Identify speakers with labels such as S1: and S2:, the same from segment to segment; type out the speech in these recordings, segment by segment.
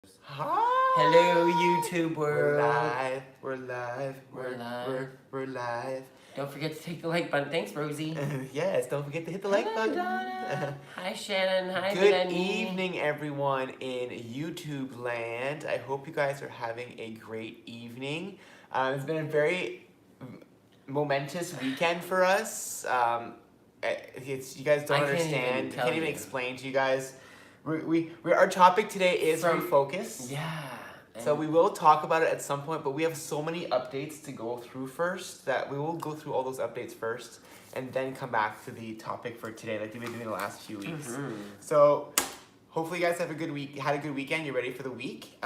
S1: Hi.
S2: Hello, YouTube
S1: We're
S2: world.
S1: live. We're live.
S2: We're live.
S1: We're live.
S2: Don't forget to take the like button. Thanks, Rosie.
S1: Yes, don't forget to hit the like
S2: Hello,
S1: button.
S2: Donna. Hi, Shannon. Hi,
S1: Good
S2: Benny.
S1: evening, everyone in YouTube land. I hope you guys are having a great evening. It's been a very momentous weekend for us. You guys don't understand. I can't even explain to you guys. Our topic today is refocus.
S2: Yeah.
S1: So we will talk about it at some point, but we have so many updates to go through first that we will go through all those updates first and then come back to the topic for today, like we've been doing the last few weeks. So hopefully you guys have a good week, had a good weekend. You're ready for the week.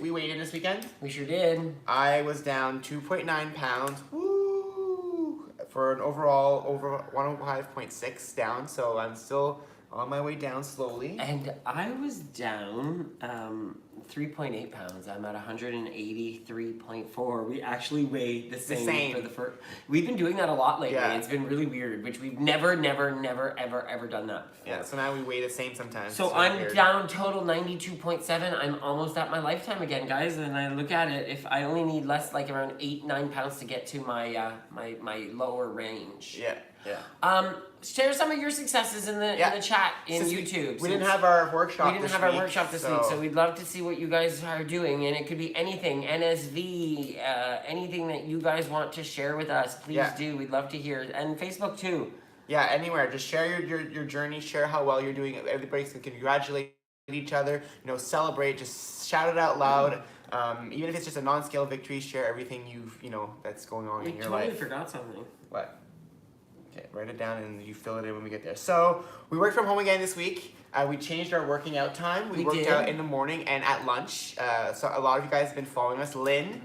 S1: We weighed in this weekend.
S2: We sure did.
S1: I was down 2.9 pounds. Woo! For an overall over 105.6 down. So I'm still on my way down slowly.
S2: And I was down 3.8 pounds. I'm at 183.4. We actually weighed the same. For the first. We've been doing that a lot lately. Yeah. It's been really weird, which we've never, ever done that before.
S1: Yeah, so now we weigh the same sometimes.
S2: So I'm down total 92.7. I'm almost at my lifetime again, guys. And I look at it, if I only need less, like around 8-9 pounds to get to my my lower range.
S1: Yeah. Yeah.
S2: Share some of your successes in the chat in YouTube.
S1: We didn't have our workshop.
S2: We didn't have our workshop this week, so we'd love to see what you guys are doing, and it could be anything, NSV, anything that you guys want to share with us. Please do. We'd love to hear, and Facebook too.
S1: Yeah, anywhere. Just share your journey. Share how well you're doing. Everybody can congratulate each other. You know, celebrate. Just shout it out loud. Even if it's just a non-scale victory, share everything that's going on in your life.
S2: We totally forgot something.
S1: What? Okay, write it down and you fill it in when we get there. So, we worked from home again this week. We changed our working out time. We worked out in the morning and at lunch. So, a lot of you guys have been following us. Lynn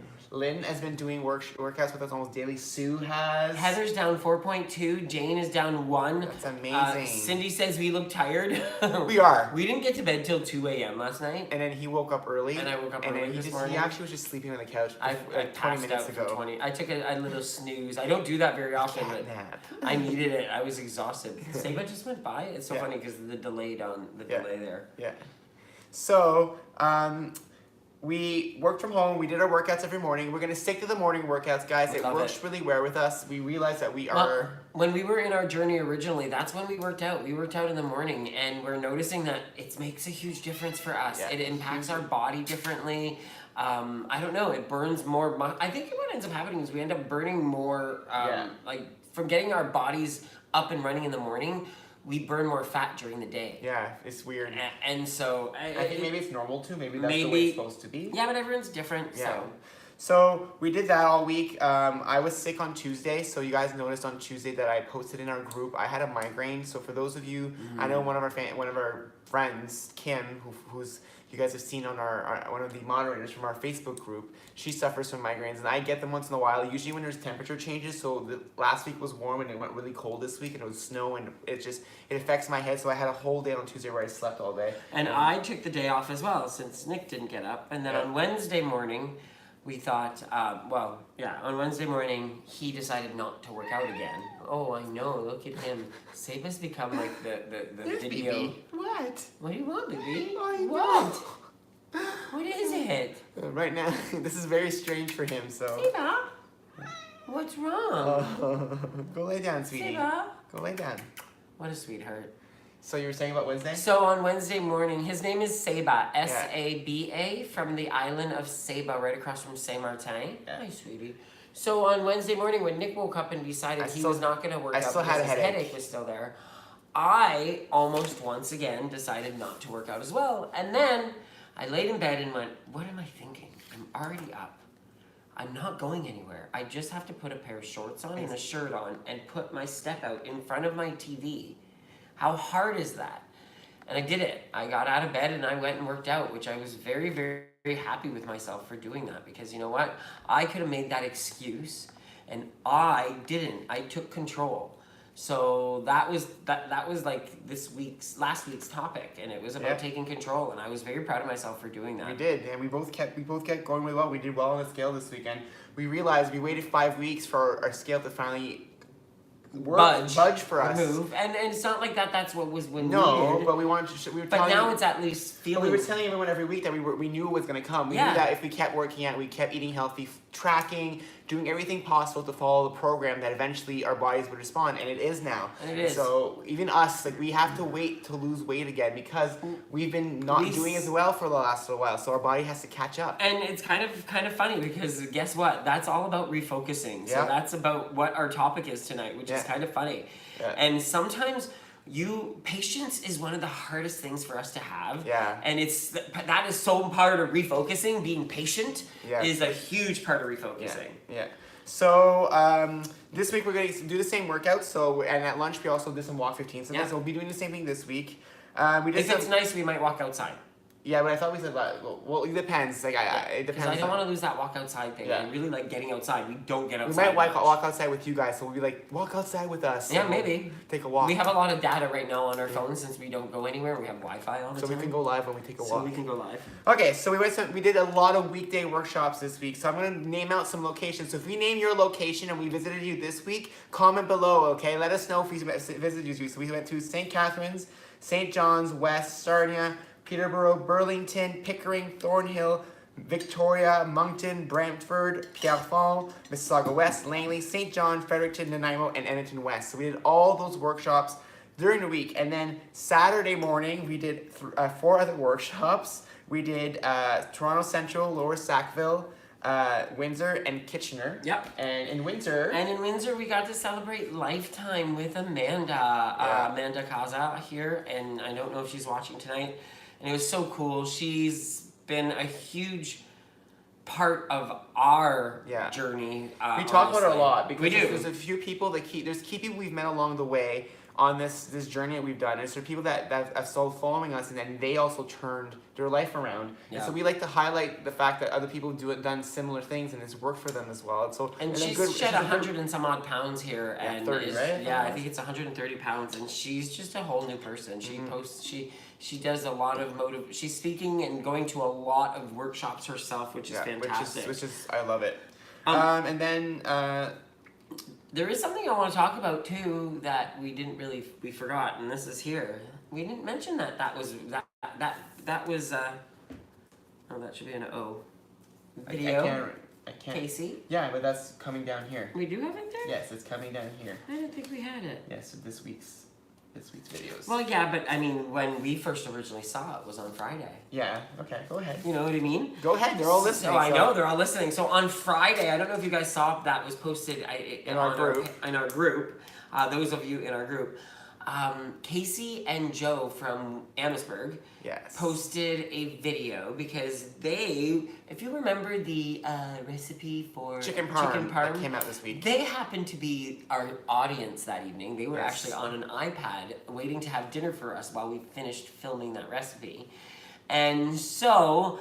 S1: has been doing workouts with us almost daily. Sue has.
S2: Heather's down 4.2. Jane is down 1.
S1: That's amazing.
S2: Cindy says we look tired.
S1: We are.
S2: We didn't get to bed till 2 a.m. last night.
S1: And then he woke up early.
S2: And I woke up early this morning.
S1: He actually was just sleeping on the couch
S2: I
S1: 20 minutes ago.
S2: I took a little snooze. I don't do that very often, but
S1: nap.
S2: I needed it. I was exhausted. Seba just went by. It's so funny because the delay there.
S1: Yeah. So, we worked from home. We did our workouts every morning. We're gonna stick to the morning workouts, guys. It works really well with us. We realized that we are.
S2: When we were in our journey originally, that's when we worked out. We worked out in the morning, and we're noticing that it makes a huge difference for us. Yeah. It impacts our body differently. I don't know. It burns more. I think what ends up happening is we end up burning more. Like from getting our bodies up and running in the morning. We burn more fat during the day.
S1: Yeah, it's weird.
S2: And so...
S1: I think maybe it's normal too. Maybe that's the way it's supposed to be.
S2: Yeah, but everyone's different,
S1: So we did that all week. I was sick on Tuesday, so you guys noticed on Tuesday that I posted in our group. I had a migraine, so for those of you... I know one of our friends, Kim, who's... You guys have seen on our one of the moderators from our Facebook group. She suffers from migraines, and I get them once in a while. Usually when there's temperature changes. So the last week was warm, and it went really cold this week, and it was snow, and it affects my head. So I had a whole day on Tuesday where I slept all day.
S2: And I took the day off as well since Nick didn't get up. And then on Wednesday morning, we thought, on Wednesday morning, he decided not to work out again. Oh, I know. Look at him. Seba's become like the video.
S1: Baby. What?
S2: What do you want, baby?
S1: What?
S2: What is it?
S1: Right now, this is very strange for him, so...
S2: Seba? What's wrong?
S1: Go lay down, sweetie.
S2: Seba?
S1: Go lay down.
S2: What a sweetheart.
S1: So you were saying about Wednesday?
S2: So on Wednesday morning, his name is Seba, S-A-B-A, from the island of Saba, right across from Saint Martin. Yeah. Hi, sweetie. So on Wednesday morning, when Nick woke up and decided he was not going to work out because his headache was still there, I almost once again decided not to work out as well. And then I laid in bed and went, what am I thinking? I'm already up. I'm not going anywhere. I just have to put a pair of shorts on and a shirt on and put my step out in front of my TV. How hard is that? And I did it. I got out of bed and I went and worked out, which I was very, very, very happy with myself for doing that, because you know what? I could have made that excuse and I didn't. I took control. So that was like last week's topic, and it was about taking control, and I was very proud of myself for doing that.
S1: We did, and we both kept going really well. We did well on the scale this weekend. We realized we waited 5 weeks for our scale to finally budge for us.
S2: Move. And it's not like that's what was when
S1: No,
S2: needed.
S1: but we wanted to. We were
S2: But
S1: telling
S2: now
S1: you,
S2: it's at least feeling.
S1: we were telling everyone every week that we knew it was going to come. We knew that if we kept working out, we kept eating healthy, tracking, doing everything possible to follow the program, that eventually our bodies would respond, and it is now.
S2: And it is.
S1: So even us, like, we have to wait to lose weight again because we've been not doing as well for the last little while. So our body has to catch up.
S2: And it's kind of funny because guess what? That's all about refocusing. So that's about what our topic is tonight, which is kind of funny.
S1: Yeah.
S2: And sometimes patience is one of the hardest things for us to have.
S1: Yeah.
S2: And that is so part of refocusing. Being patient is a huge part of refocusing.
S1: Yeah. So this week we're going to do the same workout. So, and at lunch we also did some walk 15. So we'll be doing the same thing this week. If
S2: it's nice, we might walk outside.
S1: Yeah, but I thought we said that. Well, it depends. Like, it depends.
S2: Because I don't want to lose that walk outside thing. I really like getting outside. We don't get outside.
S1: We might walk outside with you guys, so we'll be like, walk outside with us.
S2: Yeah, maybe.
S1: Take a walk.
S2: We have a lot of data right now on our phones since we don't go anywhere. We have Wi-Fi on the
S1: time. So we can go live when we take a walk.
S2: So we can go live.
S1: Okay, so we did a lot of weekday workshops this week. So I'm going to name out some locations. So if we name your location and we visited you this week, comment below, okay? Let us know if we visited you. So we went to St. Catharines, St. John's, West, Sarnia, Peterborough, Burlington, Pickering, Thornhill, Victoria, Moncton, Brantford, Pierrefonds, Mississauga West, Langley, St. John, Fredericton, Nanaimo, and Edmonton West. So we did all those workshops during the week. And then Saturday morning, we did 4 other workshops. We did Toronto Central, Lower Sackville, Windsor, and Kitchener.
S2: Yep.
S1: And in Windsor,
S2: we got to celebrate Lifetime with Amanda, Amanda Kaza here, and I don't know if she's watching tonight. And it was so cool. She's been a huge part of our journey.
S1: We talk about her a lot because
S2: we do.
S1: There's a few people there's key people we've met along the way on this journey that we've done. There's people that have started following us, and then they also turned their life around. Yeah. And so we like to highlight the fact that other people done similar things, and it's worked for them as well.
S2: And she's shed 100 and some odd pounds here, and
S1: 30, right?
S2: Yeah, I think it's 130 pounds, and she's just a whole new person. She posts, she does a lot of she's speaking and going to a lot of workshops herself, which is fantastic.
S1: Which is I love it. And then
S2: there is something I want to talk about too that we forgot, and this is here. We didn't mention that was oh, that should be an O. Video.
S1: I can't.
S2: Casey?
S1: Yeah, but that's coming down here.
S2: We do have it there?
S1: Yes, it's coming down here.
S2: I didn't think we had it.
S1: Yes, so this week's videos.
S2: Well, yeah, but I mean, when we first originally saw it was on Friday.
S1: Yeah, okay, go ahead.
S2: You know what I mean?
S1: Go ahead, they're all listening.
S2: So I know, they're all listening. So on Friday, I don't know if you guys saw that was posted
S1: in our
S2: group. Those of you in our group. Casey and Joe from Amherstburg posted a video because if you remember the recipe for
S1: chicken parm that came out this week,
S2: they happened to be our audience that evening. They were actually on an iPad waiting to have dinner for us while we finished filming that recipe. And so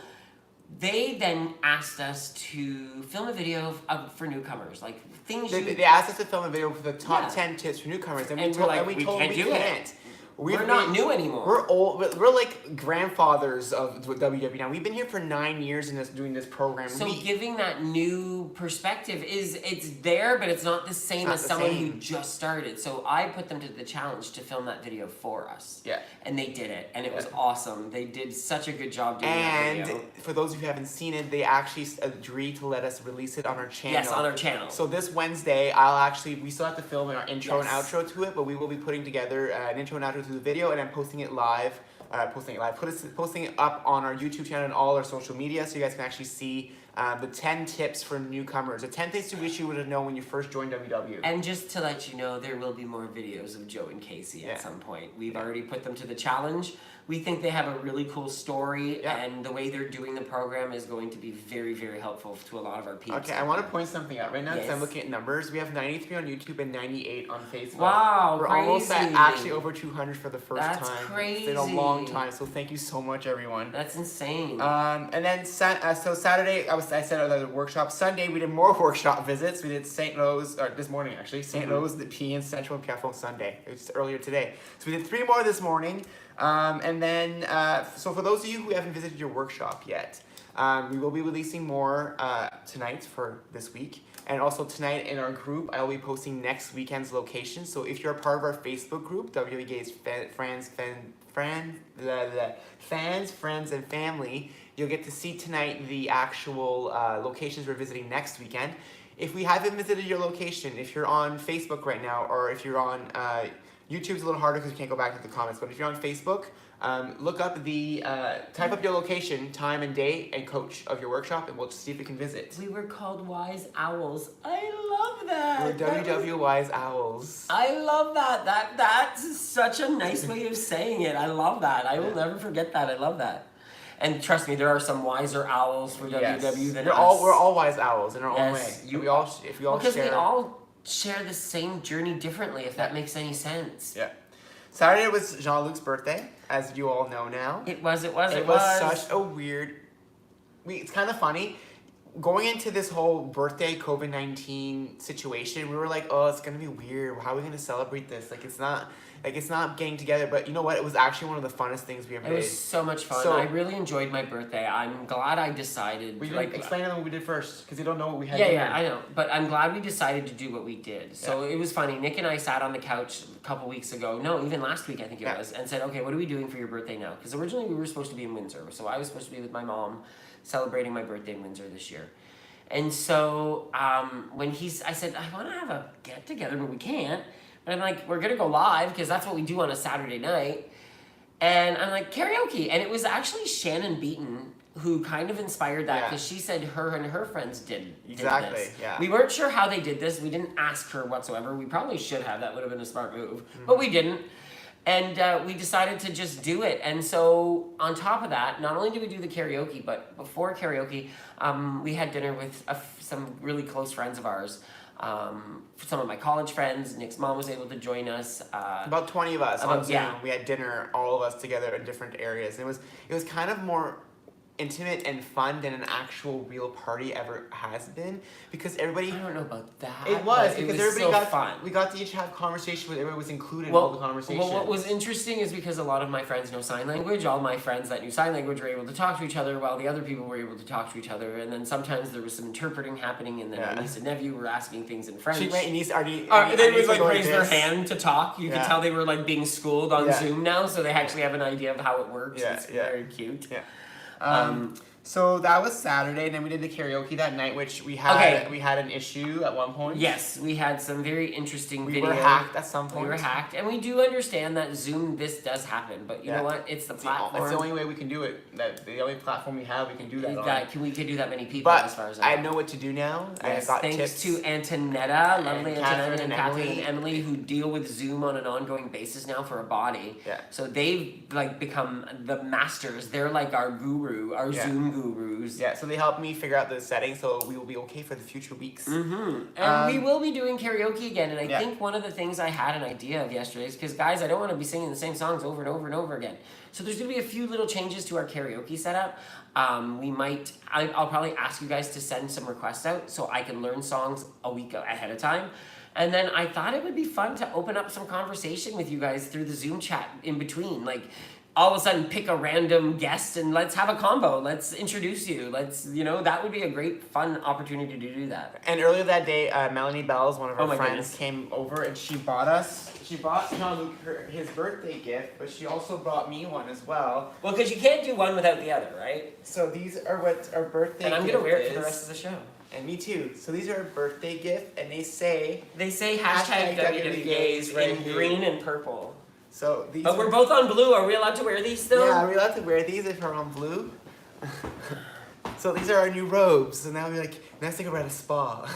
S2: they then asked us to film a video for newcomers, like things
S1: they asked us to film a video for the top 10 tips for newcomers, and we told them we can't.
S2: We're not new anymore.
S1: We're old. We're like grandfathers of WWE now. We've been here for 9 years doing this program.
S2: So giving that new perspective it's there, but it's not the same as someone who just started. So I put them to the challenge to film that video for us.
S1: Yeah.
S2: And they did it, and it was awesome. They did such a good job doing that video.
S1: And for those of you who haven't seen it, they actually agreed to let us release it on our channel.
S2: Yes, on our channel.
S1: So this Wednesday, we still have to film our intro and outro to it, but we will be putting together an intro and outro to the video, and I'm posting it live. Posting it up on our YouTube channel and all our social media, so you guys can actually see the 10 tips for newcomers, the 10 things you wish you would have known when you first joined WW.
S2: And just to let you know, there will be more videos of Joe and Casey at some point. We've already put them to the challenge. We think they have a really cool story, and the way they're doing the program is going to be very, very helpful to a lot of our people.
S1: Okay, I want to point something out right now because I'm looking at numbers. We have 93 on YouTube and 98 on Facebook.
S2: Wow,
S1: We're almost at actually over 200 for the first time.
S2: That's crazy.
S1: It's been a long time, so thank you so much, everyone.
S2: That's insane.
S1: And then so Saturday, I was I said the workshop. Sunday we did more workshop visits. We did St. Louis, or this morning actually. St. Louis, the P and Central and Careful Sunday. It was earlier today. So we did 3 more this morning. And then, so for those of you who haven't visited your workshop yet, we will be releasing more tonight for this week. And also tonight in our group, I will be posting next weekend's location. So if you're a part of our Facebook group, WGA's fans, friends, and family, you'll get to see tonight the actual locations we're visiting next weekend. If we haven't visited your location, if you're on Facebook right now, or if you're on YouTube's a little harder because you can't go back to the comments, but if you're on Facebook, look up type up your location, time and date, and coach of your workshop, and we'll see if we can visit.
S2: We were called Wise Owls. I love that.
S1: We're WW Wise Owls.
S2: I love that. That's such a nice way of saying it. I love that. I will never forget that. I love that. And trust me, there are some wiser owls for WW than us.
S1: We're all wise owls in our own way.
S2: If we all share the same journey differently, if that makes any sense.
S1: Yeah. Saturday was Jean-Luc's birthday, as you all know now.
S2: It was
S1: such a weird... It's kind of funny. Going into this whole birthday COVID-19 situation, we were like, oh, it's going to be weird. How are we going to celebrate this? It's not getting together. But you know what? It was actually one of the funnest things we ever did.
S2: It was so much fun. I really enjoyed my birthday. I'm glad I decided...
S1: explain to them what we did first, because you don't know what we had.
S2: Yeah, I know. But I'm glad we decided to do what we did. So it was funny. Nick and I sat on the couch a couple weeks ago. No, even last week I think it was. And said, okay, what are we doing for your birthday now? Because originally we were supposed to be in Windsor. So I was supposed to be with my mom celebrating my birthday in Windsor this year. And so when I said, I want to have a get-together, but we can't. And I'm like, we're going to go live because that's what we do on a Saturday night. And I'm like, karaoke. And it was actually Shannon Beaton who kind of inspired that because she said her and her friends did this.
S1: Yeah.
S2: We weren't sure how they did this. We didn't ask her whatsoever. We probably should have. That would have been a smart move. But we didn't. And we decided to just do it. And so on top of that, not only did we do the karaoke, but before karaoke, we had dinner with some really close friends of ours. Some of my college friends. Nick's mom was able to join us.
S1: About 20 of us on Zoom. We had dinner, all of us together in different areas. It was kind of more intimate and fun than an actual real party ever has been, because everybody...
S2: I don't know about that.
S1: It was, because everybody got
S2: fun.
S1: We got to each have conversation with everybody was included in all the conversations.
S2: Well, what was interesting is because a lot of my friends know sign language, all my friends that knew sign language were able to talk to each other while the other people were able to talk to each other, and then sometimes there was some interpreting happening, and then my niece and nephew were asking things in French.
S1: They
S2: would raise their hand to talk. You could tell they were being schooled on Zoom now, so they actually have an idea of how it works. It's very cute.
S1: Yeah. So that was Saturday, and then we did the karaoke that night, which we had an issue at one point.
S2: Yes, we had some very interesting
S1: We were hacked at some point.
S2: We were hacked, and we do understand that Zoom, this does happen, but you know what? It's the platform.
S1: It's the only way we can do it. The only platform we have, we can do that on.
S2: We could do that many people,
S1: but
S2: as far as I know.
S1: I know what to do now.
S2: Yes,
S1: I got
S2: thanks
S1: tips.
S2: to Antonetta, lovely
S1: Catherine
S2: Antonetta, and Kathleen and Emily, who deal with Zoom on an ongoing basis now for a body.
S1: Yeah.
S2: So they've become the masters. They're our guru, our Zoom gurus.
S1: Yeah. So they helped me figure out the settings, so we will be okay for the future weeks.
S2: And we will be doing karaoke again. And I think one of the things I had an idea of yesterday is because, guys, I don't want to be singing the same songs over and over and over again. So there's going to be a few little changes to our karaoke setup. I'll probably ask you guys to send some requests out so I can learn songs a week ahead of time. And then I thought it would be fun to open up some conversation with you guys through the Zoom chat in between. All of a sudden pick a random guest and let's have a combo. Let's introduce you. That would be a great fun opportunity to do that.
S1: And earlier that day, Melanie Bells, one of our friends, came over and she bought Jean-Luc his birthday gift, but she also brought me one as well.
S2: Well, because you can't do one without the other, right?
S1: So these are what our birthday gift is.
S2: And I'm going to wear it for the rest of the show.
S1: And me too. So these are a birthday gift, and they say
S2: hashtag WWGays in green and purple.
S1: So these.
S2: But we're both on blue. Are we allowed to wear these still?
S1: Yeah, are we allowed to wear these if we're on blue? So these are our new robes. So now we're nice thing we're at a spa.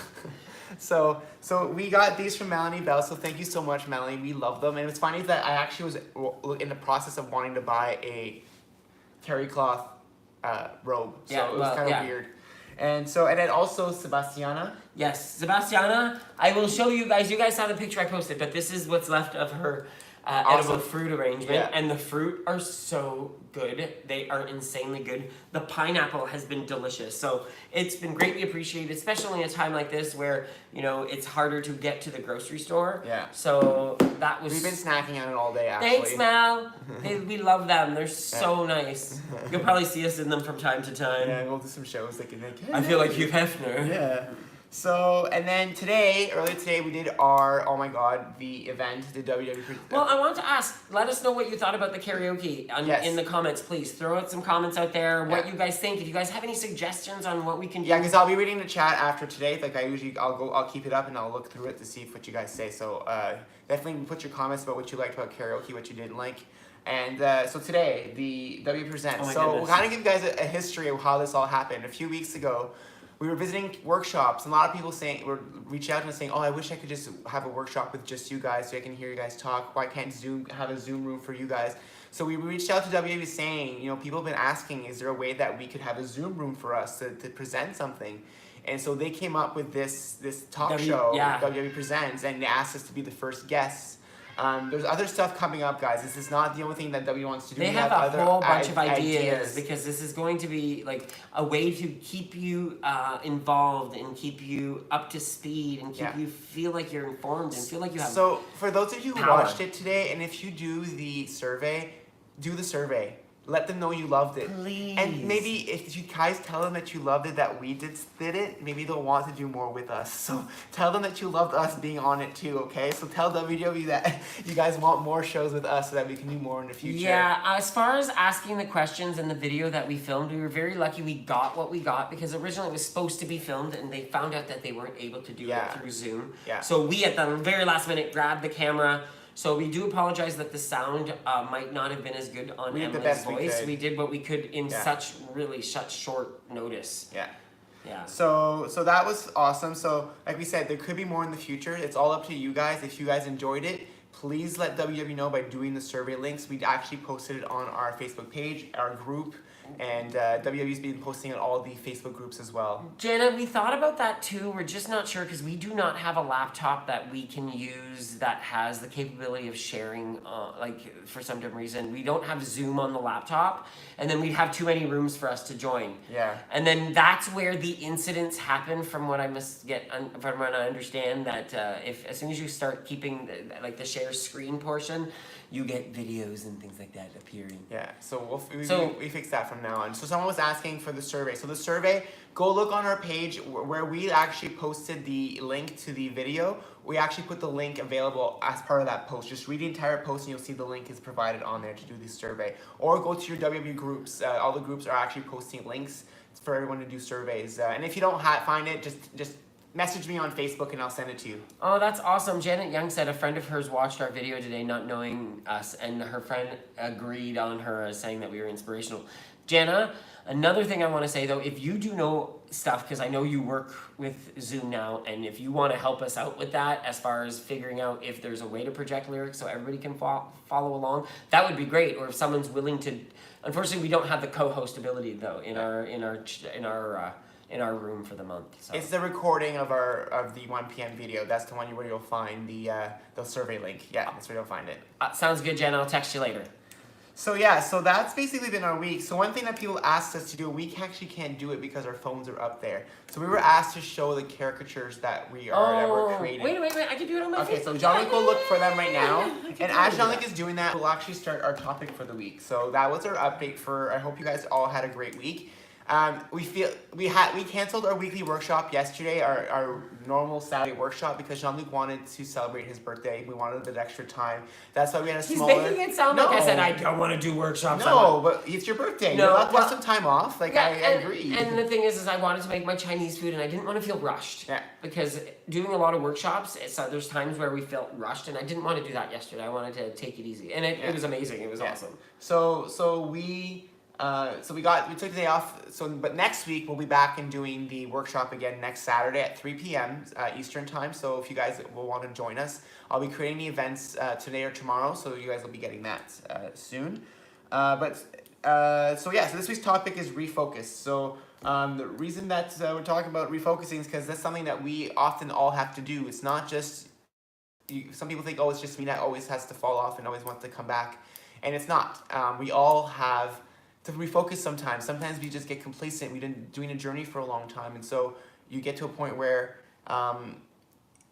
S1: So we got these from Melanie Bell. So thank you so much, Melanie. We love them. And what's funny is that I actually was in the process of wanting to buy a terry cloth robe. So it was kind of weird. And then also Sebastiana.
S2: Yes, Sebastiana. I will show you guys. You guys saw the picture I posted, but this is what's left of her edible fruit arrangement,
S1: Yeah.
S2: and the fruit are so good. They are insanely good. The pineapple has been delicious, so it's been greatly appreciated, especially in a time like this where it's harder to get to the grocery store.
S1: Yeah.
S2: So that was.
S1: We've been snacking on it all day, actually.
S2: Thanks, Mal. We love them. They're so nice. You'll probably see us in them from time to time.
S1: Yeah, we'll do some shows like in the.
S2: I feel like Hugh Hefner.
S1: Yeah. So, and then earlier today, we did the event, the WWE.
S2: Well, I want to ask, let us know what you thought about the karaoke in the comments, please. Throw out some comments out there, what you guys think. If you guys have any suggestions on what we can do.
S1: Yeah, because I'll be reading the chat after today. Like I'll keep it up and I'll look through it to see what you guys say. So, definitely put your comments about what you liked about karaoke, what you didn't like. And so today, the W Presents. We'll kind of give you guys a history of how this all happened. A few weeks ago, we were visiting workshops, and a lot of people were reaching out to us saying, "Oh, I wish I could just have a workshop with just you guys, so I can hear you guys talk. Why can't have a Zoom room for you guys?" So we reached out to WWE saying, people have been asking, is there a way that we could have a Zoom room for us to present something? And so they came up with this talk show, WWE Presents, and they asked us to be the first guests. There's other stuff coming up, guys. This is not the only thing that W wants to do.
S2: They have a whole bunch of ideas because this is going to be like a way to keep you involved and keep you up to speed and keep you feel like you're informed and feel like you have. So
S1: for those of you who watched it today, and if you do the survey, Let them know you loved it.
S2: Please.
S1: And maybe if you guys tell them that you loved it, that we did it, maybe they'll want to do more with us. So tell them that you loved us being on it too, okay? So tell WWE that you guys want more shows with us so that we can do more in the future.
S2: Yeah, as far as asking the questions in the video that we filmed, we were very lucky we got what we got because originally it was supposed to be filmed and they found out that they weren't able to do it through Zoom.
S1: Yeah.
S2: So we at the very last minute grabbed the camera. So we do apologize that the sound might not have been as good on Emily's voice. We did what we could in such short notice.
S1: Yeah.
S2: Yeah.
S1: So that was awesome. So like we said, there could be more in the future. It's all up to you guys. If you guys enjoyed it, please let WWE know by doing the survey links. We actually posted it on our Facebook page, our group, and WWE's been posting on all the Facebook groups as well.
S2: Jana, we thought about that too. We're just not sure because we do not have a laptop that we can use that has the capability of sharing, for some dumb reason. We don't have Zoom on the laptop, and then we'd have too many rooms for us to join.
S1: Yeah.
S2: And then that's where the incidents happen from what I from what I understand, that if as soon as you start keeping the share screen portion, you get videos and things like that appearing.
S1: Yeah, so we fixed that from now on. So someone was asking for the survey. So the survey, go look on our page where we actually posted the link to the video. We actually put the link available as part of that post. Just read the entire post and you'll see the link is provided on there to do the survey. Or go to your WWE groups. All the groups are actually posting links for everyone to do surveys. And if you don't find it, just message me on Facebook and I'll send it to you.
S2: Oh, that's awesome. Janet Young said a friend of hers watched our video today not knowing us, and her friend agreed on her saying that we were inspirational. Jana, another thing I want to say though, if you do know stuff, because I know you work with Zoom now, and if you want to help us out with that as far as figuring out if there's a way to project lyrics so everybody can follow along, that would be great. Or if someone's willing to, unfortunately we don't have the co-host ability though in our room for the month. So.
S1: It's the recording of the 1 p.m. video. That's the one where you'll find the survey link. Yeah, that's where you'll find it.
S2: Sounds good, Jen. I'll text you later.
S1: So yeah, so that's basically been our week. So one thing that people asked us to do, we actually can't do it because our phones are up there. So we were asked to show the caricatures that we're creating.
S2: Wait, I can do it on my phone.
S1: Okay, so Jean-Luc will look for them right now. And as Jean-Luc is doing that, we'll actually start our topic for the week. So that was our update I hope you guys all had a great week. We canceled our weekly workshop yesterday, our normal Saturday workshop, because Jean-Luc wanted to celebrate his birthday. We wanted a bit extra time. That's why we had a smaller...
S2: He's making it sound like I said I don't want to do workshops.
S1: No, but it's your birthday. You're allowed to have some time off. I agree.
S2: And the thing is I wanted to make my Chinese food and I didn't want to feel rushed. Yeah. Because doing a lot of workshops, there's times where we felt rushed, and I didn't want to do that yesterday. I wanted to take it easy. And it was amazing. It was awesome.
S1: So we took the day off. But next week we'll be back and doing the workshop again next Saturday at 3 p.m. Eastern time. So if you guys will want to join us, I'll be creating the events today or tomorrow. So you guys will be getting that soon. So this week's topic is refocus. So the reason that we're talking about refocusing is because that's something that we often all have to do. It's not just some people think, oh, it's just me that always has to fall off and always wants to come back, and it's not. We all have to refocus sometimes. Sometimes we just get complacent. We've been doing a journey for a long time, and so you get to a point where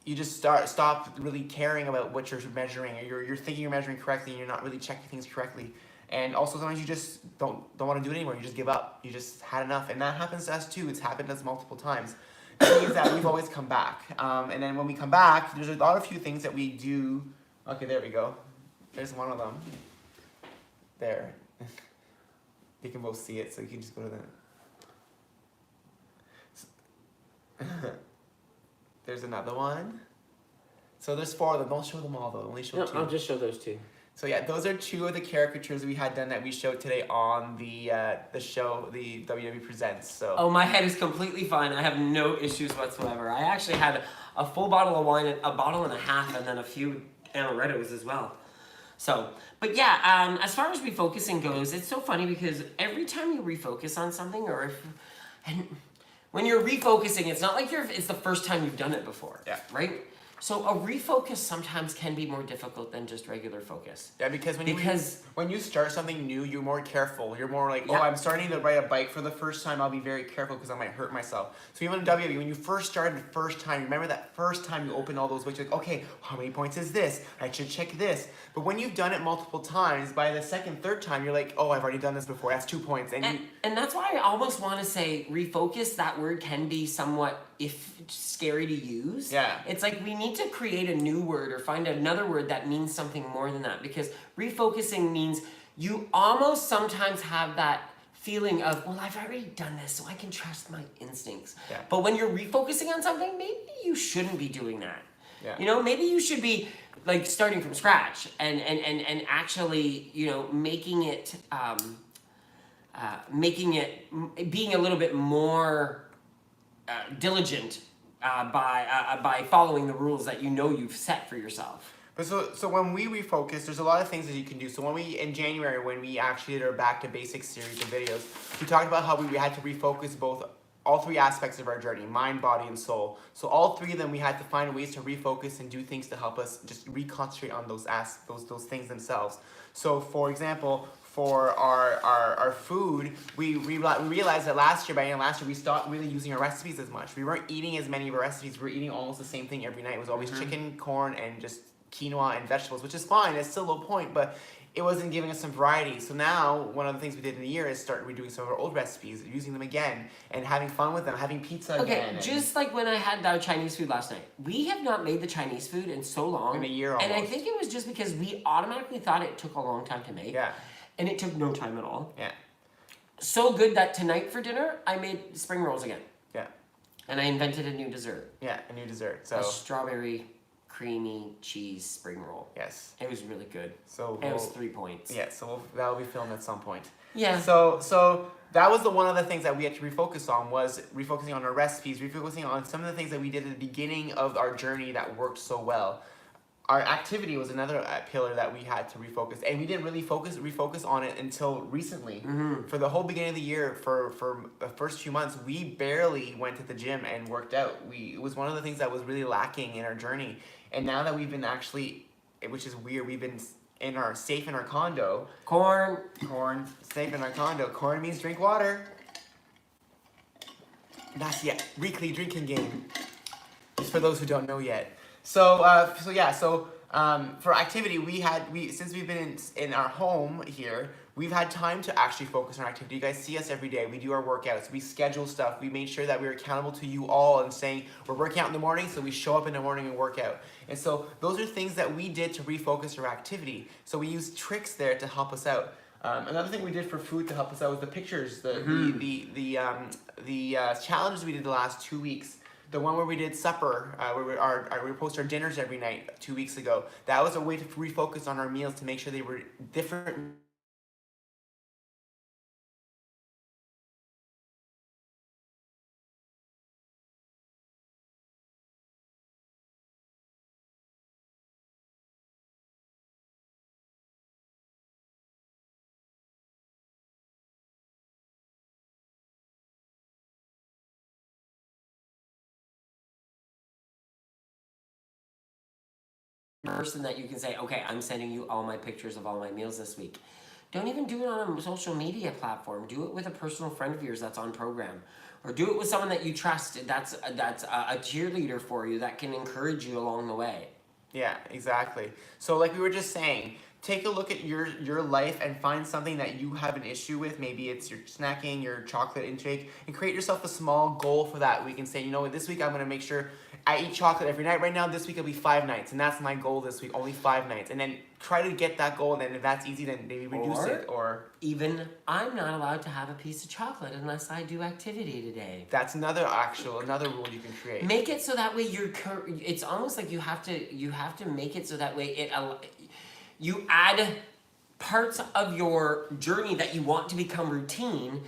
S1: you just stop really caring about what you're measuring, or you're thinking you're measuring correctly, and you're not really checking things correctly. And also sometimes you just don't want to do it anymore. You just give up. You just had enough, and that happens to us too. It's happened to us multiple times. It means that we've always come back, and then when we come back, there's a few things that we do. Okay, there we go. There's one of them. There. You can both see it, so you can just go to the. There's another one. So there's 4 of them. Don't show them all though. Only show 2.
S2: I'll just show those 2.
S1: So yeah, those are 2 of the caricatures we had done that we showed today on the show, the WWE Presents. So.
S2: Oh, my head is completely fine. I have no issues whatsoever. I actually had a full bottle of wine, a bottle and a half, and then a few amarettos as well. So, but yeah, as far as refocusing goes, it's so funny because every time you refocus on something, and when you're refocusing, it's not like it's the first time you've done it before.
S1: Yeah.
S2: Right? So a refocus sometimes can be more difficult than just regular focus.
S1: Yeah, because when you start something new, you're more careful. You're more like, oh, I'm starting to ride a bike for the first time. I'll be very careful because I might hurt myself. So even in WWE, when you first started the first time, remember that first time you opened all those weights, you're like, okay, how many points is this? I should check this. But when you've done it multiple times, by the second, third time, you're like, oh, I've already done this before. That's 2 points.
S2: And that's why I almost want to say refocus. That word can be somewhat scary to use.
S1: Yeah.
S2: It's like we need to create a new word or find another word that means something more than that, because refocusing means you almost sometimes have that feeling of, well, I've already done this, so I can trust my instincts.
S1: Yeah.
S2: But when you're refocusing on something, maybe you shouldn't be doing that.
S1: Yeah.
S2: You know, maybe you should be like starting from scratch and actually, you know, making it being a little bit more diligent by following the rules that you know you've set for yourself.
S1: But so when we refocus, there's a lot of things that you can do. So in January, when we actually did our Back to Basics series of videos, we talked about how we had to refocus all 3 aspects of our journey: mind, body, and soul. So all 3 of them, we had to find ways to refocus and do things to help us just reconcentrate on those things themselves. So for example, for our food, we realized that last year, we stopped really using our recipes as much. We weren't eating as many of our recipes. We were eating almost the same thing every night. It was always chicken, corn, and just quinoa and vegetables, which is fine. It's still a low point, but it wasn't giving us some variety. So now, one of the things we did in the year is start redoing some of our old recipes, using them again, and having fun with them, having pizza again.
S2: Okay, just like when I had our Chinese food last night. We have not made the Chinese food in so long.
S1: In a year almost.
S2: And I think it was just because we automatically thought it took a long time to make.
S1: Yeah.
S2: And it took no time at all.
S1: Yeah.
S2: So good that tonight for dinner, I made spring rolls again.
S1: Yeah.
S2: And I invented a new dessert.
S1: Yeah, a new dessert. So
S2: a strawberry creamy cheese spring roll.
S1: Yes.
S2: It was really good.
S1: So
S2: it was 3 points.
S1: Yeah, so that'll be filmed at some point.
S2: Yeah.
S1: So that was one of the things that we had to refocus on, was refocusing on our recipes, refocusing on some of the things that we did at the beginning of our journey that worked so well. Our activity was another pillar that we had to refocus, and we didn't really refocus on it until recently.
S2: Mm-hmm.
S1: For the whole beginning of the year, for the first few months, we barely went to the gym and worked out. It was one of the things that was really lacking in our journey. And now that we've been actually, which is weird, we've been safe in our condo.
S2: Corn,
S1: safe in our condo. Corn means drink water. That's the weekly drinking game. Just for those who don't know yet. So for activity, since we've been in our home here, we've had time to actually focus on our activity. You guys see us every day. We do our workouts. We schedule stuff. We made sure that we're accountable to you all and saying we're working out in the morning, so we show up in the morning and work out. And so those are things that we did to refocus our activity. So we used tricks there to help us out. Another thing we did for food to help us out was the pictures, the challenges we did the last 2 weeks. The one where we did supper, where we post our dinners every night 2 weeks ago. That was a way to refocus on our meals to make sure they were different
S2: person that you can say, okay, I'm sending you all my pictures of all my meals this week. Don't even do it on a social media platform. Do it with a personal friend of yours that's on program. Or do it with someone that you trust that's a cheerleader for you that can encourage you along the way.
S1: Yeah, exactly. So like we were just saying, take a look at your life and find something that you have an issue with. Maybe it's your snacking, your chocolate intake, and create yourself a small goal for that week and say, you know what, this week I'm going to make sure I eat chocolate every night. Right now, this week it'll be 5 nights, and that's my goal this week, only 5 nights. And then try to get that goal, and then if that's easy, then maybe reduce it. Or
S2: even, I'm not allowed to have a piece of chocolate unless I do activity today.
S1: That's another rule you can create.
S2: Make it so that way it's almost like you have to make it so that way you add parts of your journey that you want to become routine,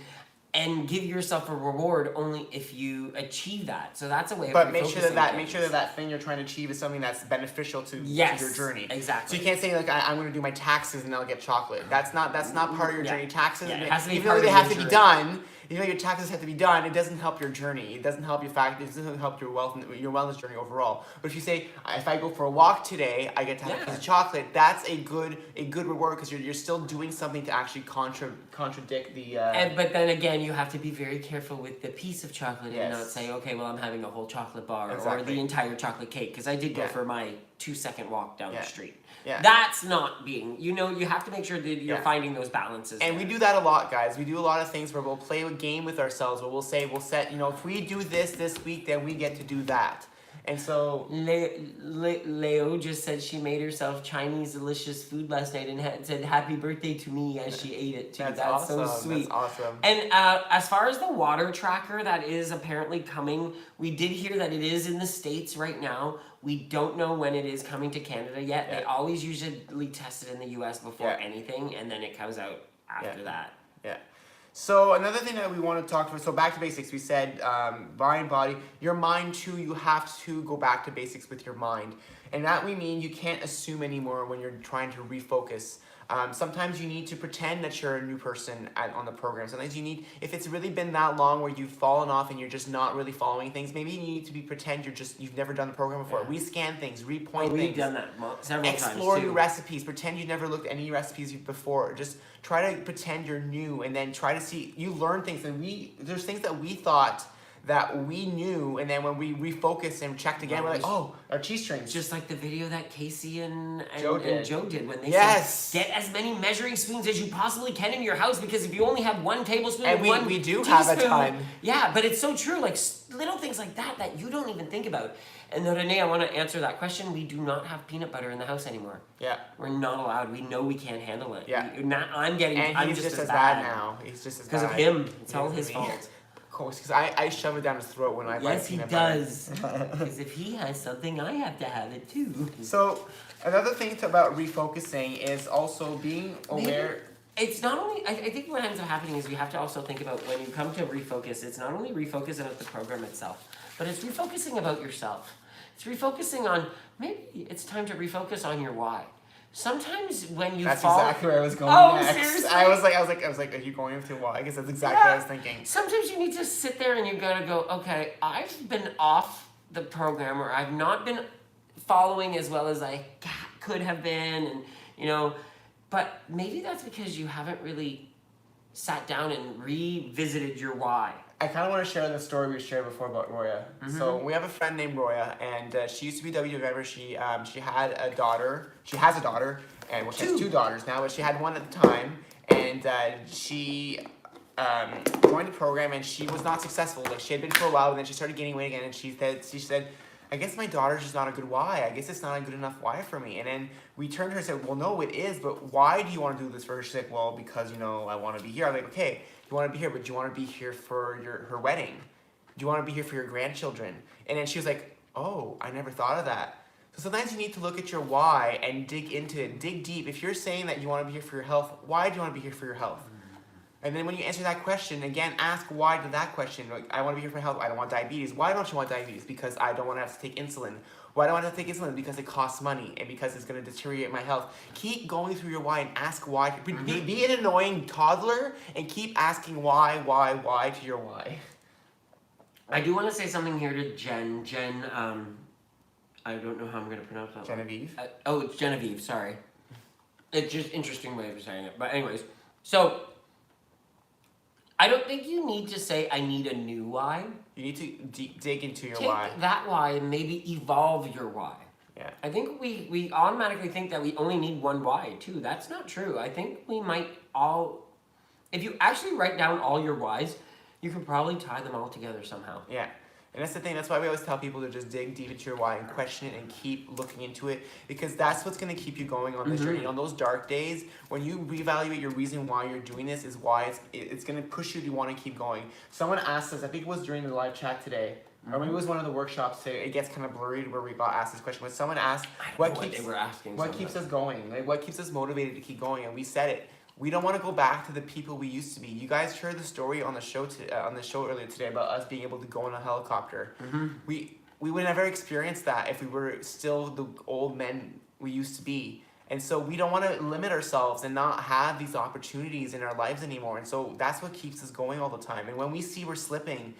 S2: and give yourself a reward only if you achieve that. So that's a way.
S1: But make sure that thing you're trying to achieve is something that's beneficial to your journey.
S2: Exactly.
S1: So you can't say like I'm going to do my taxes and I'll get chocolate. That's not part of your journey. Taxes, even though they have to be done. Even though your taxes have to be done, it doesn't help your journey. It doesn't help your it doesn't help your wellness journey overall. But if you say, if I go for a walk today, I get to have a piece of chocolate. That's a good reward because you're still doing something to actually contradict the.
S2: But then again, you have to be very careful with the piece of chocolate and not say, okay, well, I'm having a whole chocolate bar or the entire chocolate cake, because I did go for my 2-second walk down the street.
S1: Yeah.
S2: That's not being, you have to make sure that you're finding those balances.
S1: And we do that a lot, guys. We do a lot of things where we'll play a game with ourselves where we'll set, if we do this week, then we get to do that. And so
S2: Leo just said she made herself Chinese delicious food last night and said happy birthday to me as she ate it too. That's awesome. So sweet.
S1: That's awesome.
S2: And as far as the water tracker that is apparently coming, we did hear that it is in the States right now. We don't know when it is coming to Canada yet. They always usually test it in the US before anything, and then it comes out after that.
S1: Yeah. So another thing that we want to talk about, so back to basics, we said mind, body, your mind too, you have to go back to basics with your mind. And that we mean you can't assume anymore when you're trying to refocus. Sometimes you need to pretend that you're a new person on the program. Sometimes you need, if it's really been that long where you've fallen off and you're just not really following things, maybe you need to pretend you've never done the program before. Rescan things, repoint things.
S2: We've done that several times
S1: Explore new recipes. Pretend you've never looked at any recipes before. Just try to pretend you're new and then try to see, you learn things. And there's things that we thought that we knew, and then when we refocus and checked again, we're like, oh, our cheese strings.
S2: Just like the video that Casey and
S1: Joe
S2: did when they said, get as many measuring spoons as you possibly can in your house, because if you only have 1 tablespoon and
S1: we do have a ton.
S2: Yeah, but it's so true, like little things like that you don't even think about. And then Renee, I want to answer that question. We do not have peanut butter in the house anymore.
S1: Yeah.
S2: We're not allowed. We know we can't handle it.
S1: Yeah.
S2: I'm
S1: just as bad now. He's just as bad.
S2: Because of him. It's all his fault.
S1: Because I shove it down his throat when I buy peanut butter.
S2: Yes, he does. Because if he has something, I have to have it too.
S1: So, another thing about refocusing is also being aware.
S2: It's not only, I think what ends up happening is you have to also think about when you come to refocus, it's not only refocus about the program itself, but it's refocusing about yourself. It's refocusing on, maybe it's time to refocus on your why. Sometimes when you
S1: That's
S2: fall...
S1: That's exactly where I was going next.
S2: Seriously?
S1: I was like, are you going into why? I guess that's exactly what I was thinking.
S2: Sometimes you need to sit there and you gotta go, okay, I've been off the program, or I've not been following as well as I could have been, and but maybe that's because you haven't really sat down and revisited your why.
S1: I kind of want to share the story we shared before about Roya. So we have a friend named Roya, and she used to be W member. She had a daughter. She has a daughter, and she has 2 daughters now, but she had one at the time, and she joined the program, and she was not successful. Like, she had been for a while, and then she started gaining weight again, and she said, I guess my daughter's just not a good why. I guess it's not a good enough why for me. And then we turned to her and said, well, no, it is, but why do you want to do this for her? She's like, well, because, I want to be here. I'm like, okay, you want to be here, but do you want to be here for her wedding? Do you want to be here for your grandchildren? And then she was like, oh, I never thought of that. So sometimes you need to look at your why and dig into it, dig deep. If you're saying that you want to be here for your health, why do you want to be here for your health? And then when you answer that question, again, ask why to that question. Like, I want to be here for health. I don't want diabetes. Why don't you want diabetes? Because I don't want to have to take insulin. Why do I want to take insulin? Because it costs money and because it's going to deteriorate my health. Keep going through your why and ask why. Be an annoying toddler and keep asking why to your why.
S2: I do want to say something here to Jen. I don't know how I'm going to pronounce that.
S1: Genevieve.
S2: Oh, it's Genevieve, sorry. It's just interesting way of saying it. But anyways, so I don't think you need to say, I need a new why.
S1: You need to dig into your
S2: Take
S1: why.
S2: that why and maybe evolve your why.
S1: Yeah.
S2: I think we automatically think that we only need one why, too. That's not true. I think we might all... If you actually write down all your whys, you can probably tie them all together somehow.
S1: Yeah. And that's the thing, that's why we always tell people to just dig deep into your why and question it and keep looking into it, because that's what's going to keep you going on this journey. On those dark days, when you reevaluate your reason why you're doing this is why it's going to push you to want to keep going. Someone asked us, I think it was during the live chat today, or maybe it was one of the workshops today, it gets kind of blurry where we got asked this question, but someone asked, what keeps us going? Like, what keeps us motivated to keep going? And we said it. We don't want to go back to the people we used to be. You guys heard the story on the show earlier today about us being able to go in a helicopter. We would never experience that if we were still the old men we used to be. And so we don't want to limit ourselves and not have these opportunities in our lives anymore. And so that's what keeps us going all the time. And when we see we're slipping,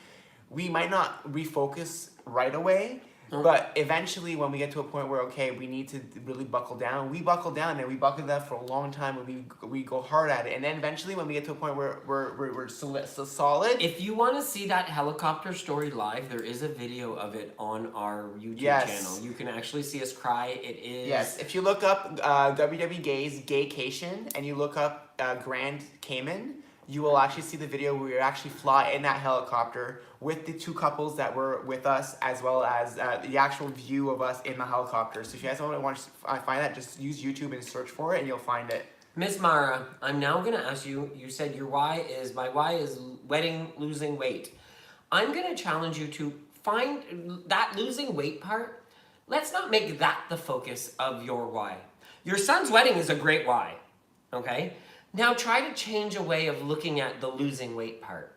S1: we might not refocus right away. But eventually, when we get to a point where, okay, we need to really buckle down, we buckle down, and we buckle down for a long time, and we go hard at it. And then eventually, when we get to a point where we're so solid.
S2: If you want to see that helicopter story live, there is a video of it on our YouTube channel. You can actually see us cry. It is...
S1: Yes, if you look up WW Gays Gaycation, and you look up Grand Cayman, you will actually see the video where we actually fly in that helicopter with the two couples that were with us, as well as the actual view of us in the helicopter. So if you guys want to find that, just use YouTube and search for it, and you'll find it.
S2: Miss Mara, I'm now going to ask you, you said your why is, my why is losing weight. I'm going to challenge you to find that losing weight part. Let's not make that the focus of your why. Your son's wedding is a great why, okay? Now try to change a way of looking at the losing weight part.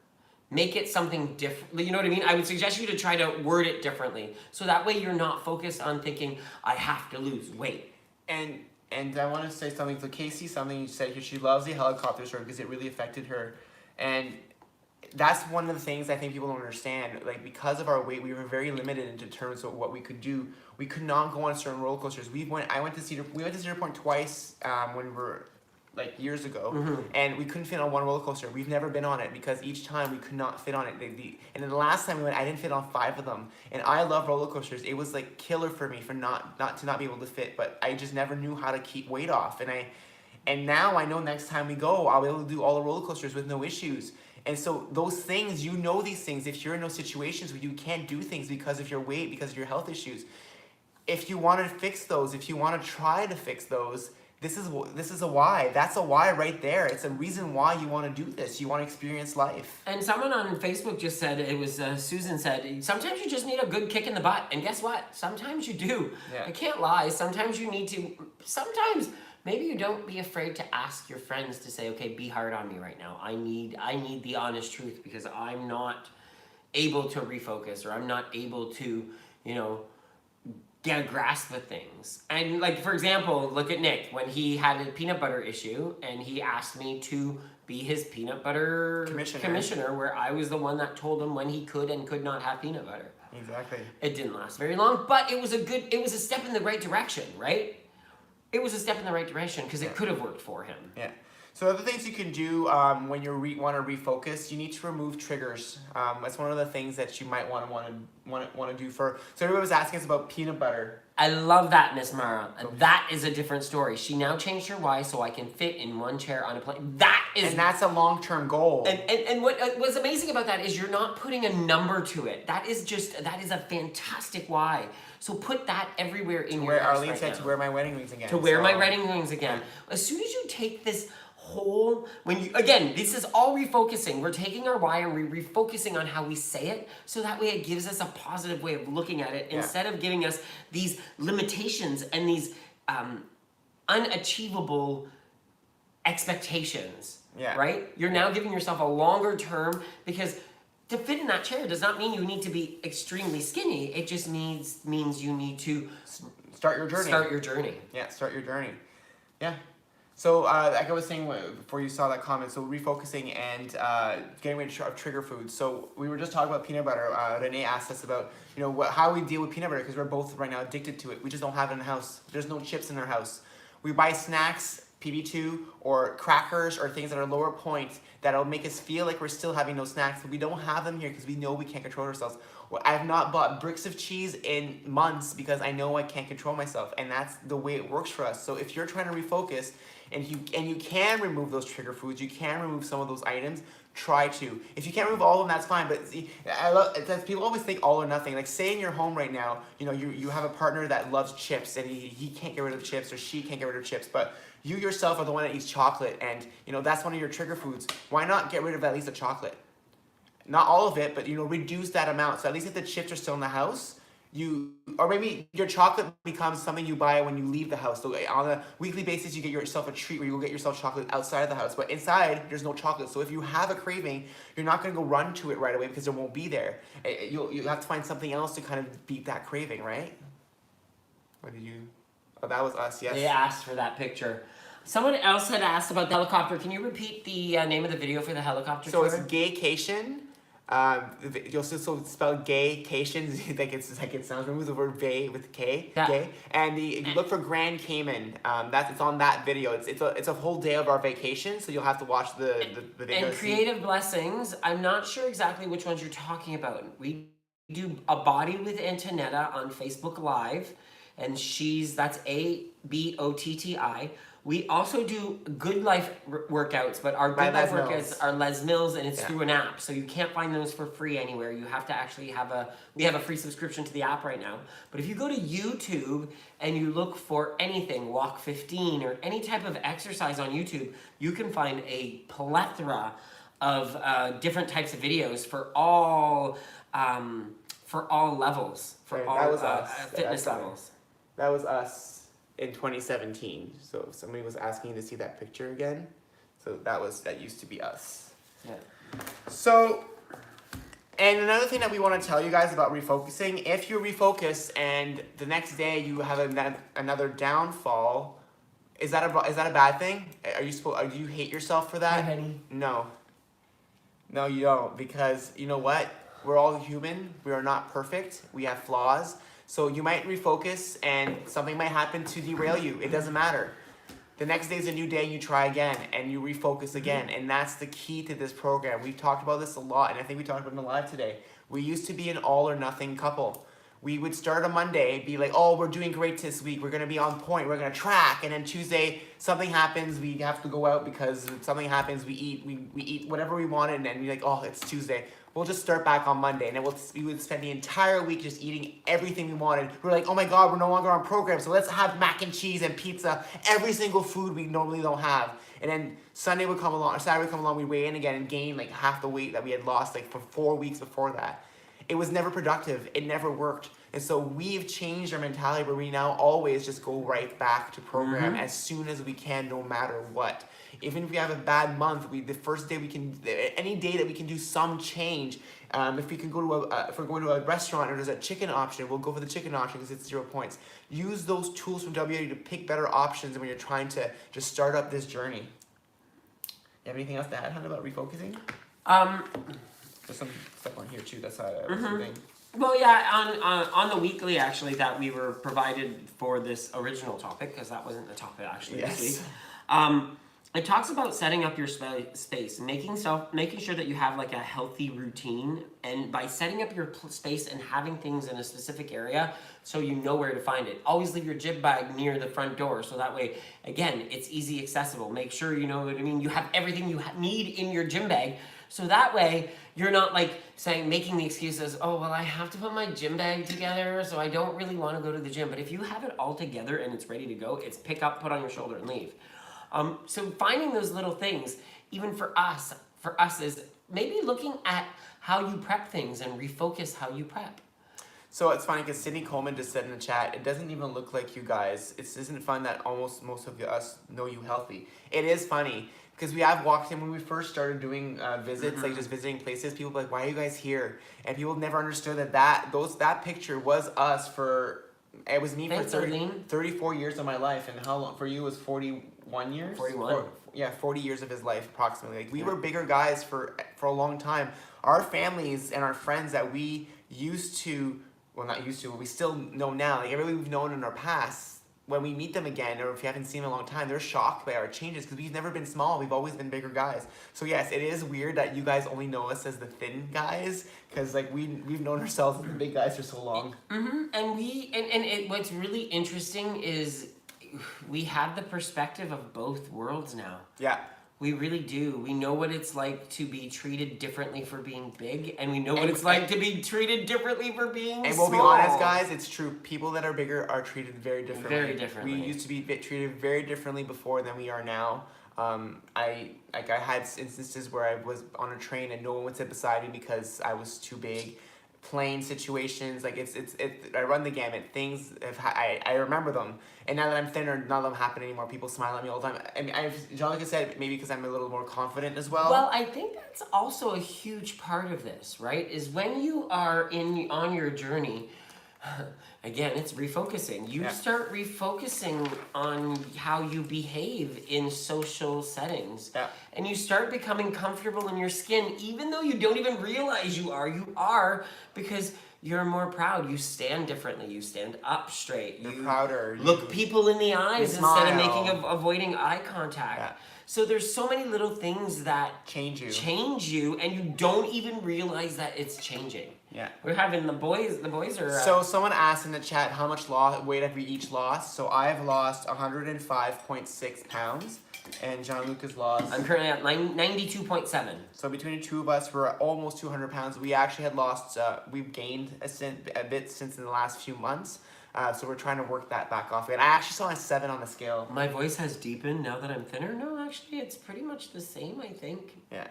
S2: Make it something different. You know what I mean? I would suggest you to try to word it differently. So that way you're not focused on thinking, I have to lose weight.
S1: And I want to say something to Casey, something you said here. She loves the helicopter story because it really affected her. And that's one of the things I think people don't understand. Like, because of our weight, we were very limited in terms of what we could do. We could not go on certain roller coasters. We went to Cedar Point twice when we were... like years ago, and we couldn't fit on one roller coaster. We've never been on it because each time we could not fit on it. And then the last time we went, I didn't fit on 5 of them. And I love roller coasters. It was like killer for me for not be able to fit, but I just never knew how to keep weight off. And now I know next time we go, I'll be able to do all the roller coasters with no issues. And so those things, you know these things. If you're in those situations where you can't do things because of your weight, because of your health issues, if you want to fix those, if you want to try to fix those, this is a why. That's a why right there. It's a reason why you want to do this. You want to experience life.
S2: And someone on Facebook just said, it was Susan said, sometimes you just need a good kick in the butt. And guess what? Sometimes you do. Yeah. I can't lie. Sometimes you need to, sometimes maybe you don't be afraid to ask your friends to say, okay, be hard on me right now. I need the honest truth because I'm not able to refocus, or I'm not able to, get a grasp of things. And like, for example, look at Nick, when he had a peanut butter issue and he asked me to be his peanut butter commissioner, where I was the one that told him when he could and could not have peanut butter.
S1: Exactly.
S2: It didn't last very long, but it was a step in the right direction, right? It was a step in the right direction because it could have worked for him.
S1: Yeah. So other things you can do when you want to refocus, you need to remove triggers. That's one of the things that you might want to do for. So everybody was asking us about peanut butter.
S2: I love that, Miss Mara. That is a different story. She now changed her why so I can fit in one chair on a plane. And
S1: that's a long-term goal.
S2: And what was amazing about that is you're not putting a number to it. That is a fantastic why. So put that everywhere in your house right now.
S1: To wear my wedding rings again.
S2: My wedding rings again. As soon as you take this whole, this is all refocusing. We're taking our why and we're refocusing on how we say it, so that way it gives us a positive way of looking at it instead of giving us these limitations and these unachievable expectations. Yeah. Right? You're now giving yourself a longer term, because to fit in that chair does not mean you need to be extremely skinny. It just means you need to
S1: start your journey.
S2: Start your journey.
S1: Yeah, start your journey. Yeah. So, like I was saying before you saw that comment, so refocusing and getting rid of trigger foods. So we were just talking about peanut butter. Renee asked us about, how we deal with peanut butter because we're both right now addicted to it. We just don't have it in the house. There's no chips in our house. We buy snacks, PB2, or crackers or things that are lower point that'll make us feel like we're still having those snacks, but we don't have them here because we know we can't control ourselves. Well, I have not bought bricks of cheese in months because I know I can't control myself, and that's the way it works for us. So if you're trying to refocus, and you can remove those trigger foods, you can remove some of those items, try to. If you can't remove all of them, that's fine. But see, people always think all or nothing. Like say in your home right now, you have a partner that loves chips and he can't get rid of chips or she can't get rid of chips, but you yourself are the one that eats chocolate and that's one of your trigger foods. Why not get rid of at least the chocolate? Not all of it, but reduce that amount. So at least if the chips are still in the house, or maybe your chocolate becomes something you buy when you leave the house. So on a weekly basis, you get yourself a treat where you go get yourself chocolate outside of the house. But inside, there's no chocolate. So if you have a craving, you're not going to go run to it right away because it won't be there. You have to find something else to kind of beat that craving, right? What did you... Oh, that was us, yes.
S2: They asked for that picture. Someone else had asked about the helicopter. Can you repeat the name of the video for the helicopter?
S1: So it's Gaycation. You'll still spell gaycation like it sounds. Remove the word "vay" with K. Yeah. Gay. And if you look for Grand Cayman, it's on that video. It's a whole day of our vacation, so you'll have to watch the video.
S2: And Creative Blessings. I'm not sure exactly which ones you're talking about. We do a body with Antonetta on Facebook Live, and that's ABOTTI. We also do Good Life workouts, but our Good Life workouts are Les Mills, and it's through an app, so you can't find those for free anywhere. You have to actually we have a free subscription to the app right now. But if you go to YouTube and you look for anything, Walk 15, or any type of exercise on YouTube, you can find a plethora of different types of videos for all levels, for all fitness levels.
S1: That was us. In 2017, so somebody was asking to see that picture again. So that used to be us.
S2: Yeah.
S1: So, and another thing that we want to tell you guys about refocusing: if you refocus and the next day you have another downfall, is that a bad thing? Do you hate yourself for that?
S2: Hi, honey.
S1: No, you don't, because you know what? We're all human. We are not perfect. We have flaws. So you might refocus and something might happen to derail you. It doesn't matter. The next day is a new day and you try again and you refocus again. And that's the key to this program. We've talked about this a lot, and I think we talked about it in the live today. We used to be an all or nothing couple. We would start on Monday, be like, oh, we're doing great this week. We're going to be on point. We're going to track. And then Tuesday, something happens. We have to go out because something happens. We eat whatever we wanted. And then we're like, oh, it's Tuesday. We'll just start back on Monday. And then we would spend the entire week just eating everything we wanted. We're like, oh my God, we're no longer on program. So let's have mac and cheese and pizza, every single food we normally don't have. And then Sunday would come along, or Saturday would come along, we weigh in again and gain like half the weight that we had lost like for 4 weeks before that. It was never productive. It never worked. And so we've changed our mentality where we now always just go right back to program as soon as we can, no matter what. Even if we have a bad month, the first day any day that we can do some change. If we can if we're going to a restaurant or there's a chicken option, we'll go for the chicken option because it's 0 points. Use those tools from WA to pick better options when you're trying to just start up this journey. You have anything else to add, Hannah, about refocusing? There's some stuff on here too. That's how I was thinking.
S2: Well, yeah, on the weekly actually that we were provided for this original topic, because that wasn't the topic actually this week. It talks about setting up your space, making sure that you have like a healthy routine, and by setting up your space and having things in a specific area so you know where to find it. Always leave your gym bag near the front door so that way, again, it's easy accessible. Make sure you know what I mean. You have everything you need in your gym bag. So that way, you're not like making the excuses, oh, well, I have to put my gym bag together, so I don't really want to go to the gym. But if you have it all together and it's ready to go, it's pick up, put on your shoulder, and leave. So finding those little things, even for us is maybe looking at how you prep things and refocus how you prep.
S1: So it's funny because Sydney Coleman just said in the chat, it doesn't even look like you guys. It isn't fun that almost most of us know you healthy. It is funny. Because we have walked in when we first started doing visits, like just visiting places, people were like, why are you guys here? And people never understood that picture was us it was me for 34 years of my life. And how long for you was 41 41 years.
S2: 41.
S1: 40 years of his life approximately. Like we were bigger guys for a long time. Our families and our friends that we used to, well not used to, but we still know now. Like everybody we've known in our past, when we meet them again, or if you haven't seen them in a long time, they're shocked by our changes because we've never been small. We've always been bigger guys. So yes, it is weird that you guys only know us as the thin guys because like we've known ourselves as the big guys for so long.
S2: Mm-hmm. And what's really interesting is we have the perspective of both worlds now.
S1: Yeah.
S2: We really do. We know what it's like to be treated differently for being big, and we know what it's like to be treated differently for being small.
S1: And we'll be honest, guys, it's true. People that are bigger are treated very differently.
S2: Very differently.
S1: We used to be treated very differently before than we are now. I had instances where I was on a train and no one would sit beside me because I was too big. Plane situations, like I run the gamut. Things I remember them, and now that I'm thinner, none of them happen anymore. People smile at me all the time. I mean, Jean-Luc said maybe because I'm a little more confident as well.
S2: Well, I think that's also a huge part of this, right? Is when you are on your journey. Again, it's refocusing. You start refocusing on how you behave in social settings.
S1: Yeah.
S2: And you start becoming comfortable in your skin, even though you don't even realize you are, because you're more proud. You stand differently. You stand up straight.
S1: You're prouder.
S2: Look people in the eyes instead of avoiding eye contact.
S1: Yeah.
S2: So there's so many little things that
S1: change
S2: you, and you don't even realize that it's changing.
S1: Yeah.
S2: We're having the boys are...
S1: So someone asked in the chat how much weight have we each lost. So I've lost 105.6 pounds, and Jean-Luc has lost...
S2: I'm currently at 92.7.
S1: So between the two of us, we're almost 200 pounds. We actually had lost, we've gained a bit since in the last few months. So we're trying to work that back off. And I actually saw a 7 on the scale.
S2: My voice has deepened now that I'm thinner. No, actually, it's pretty much the same, I think.
S1: Yeah.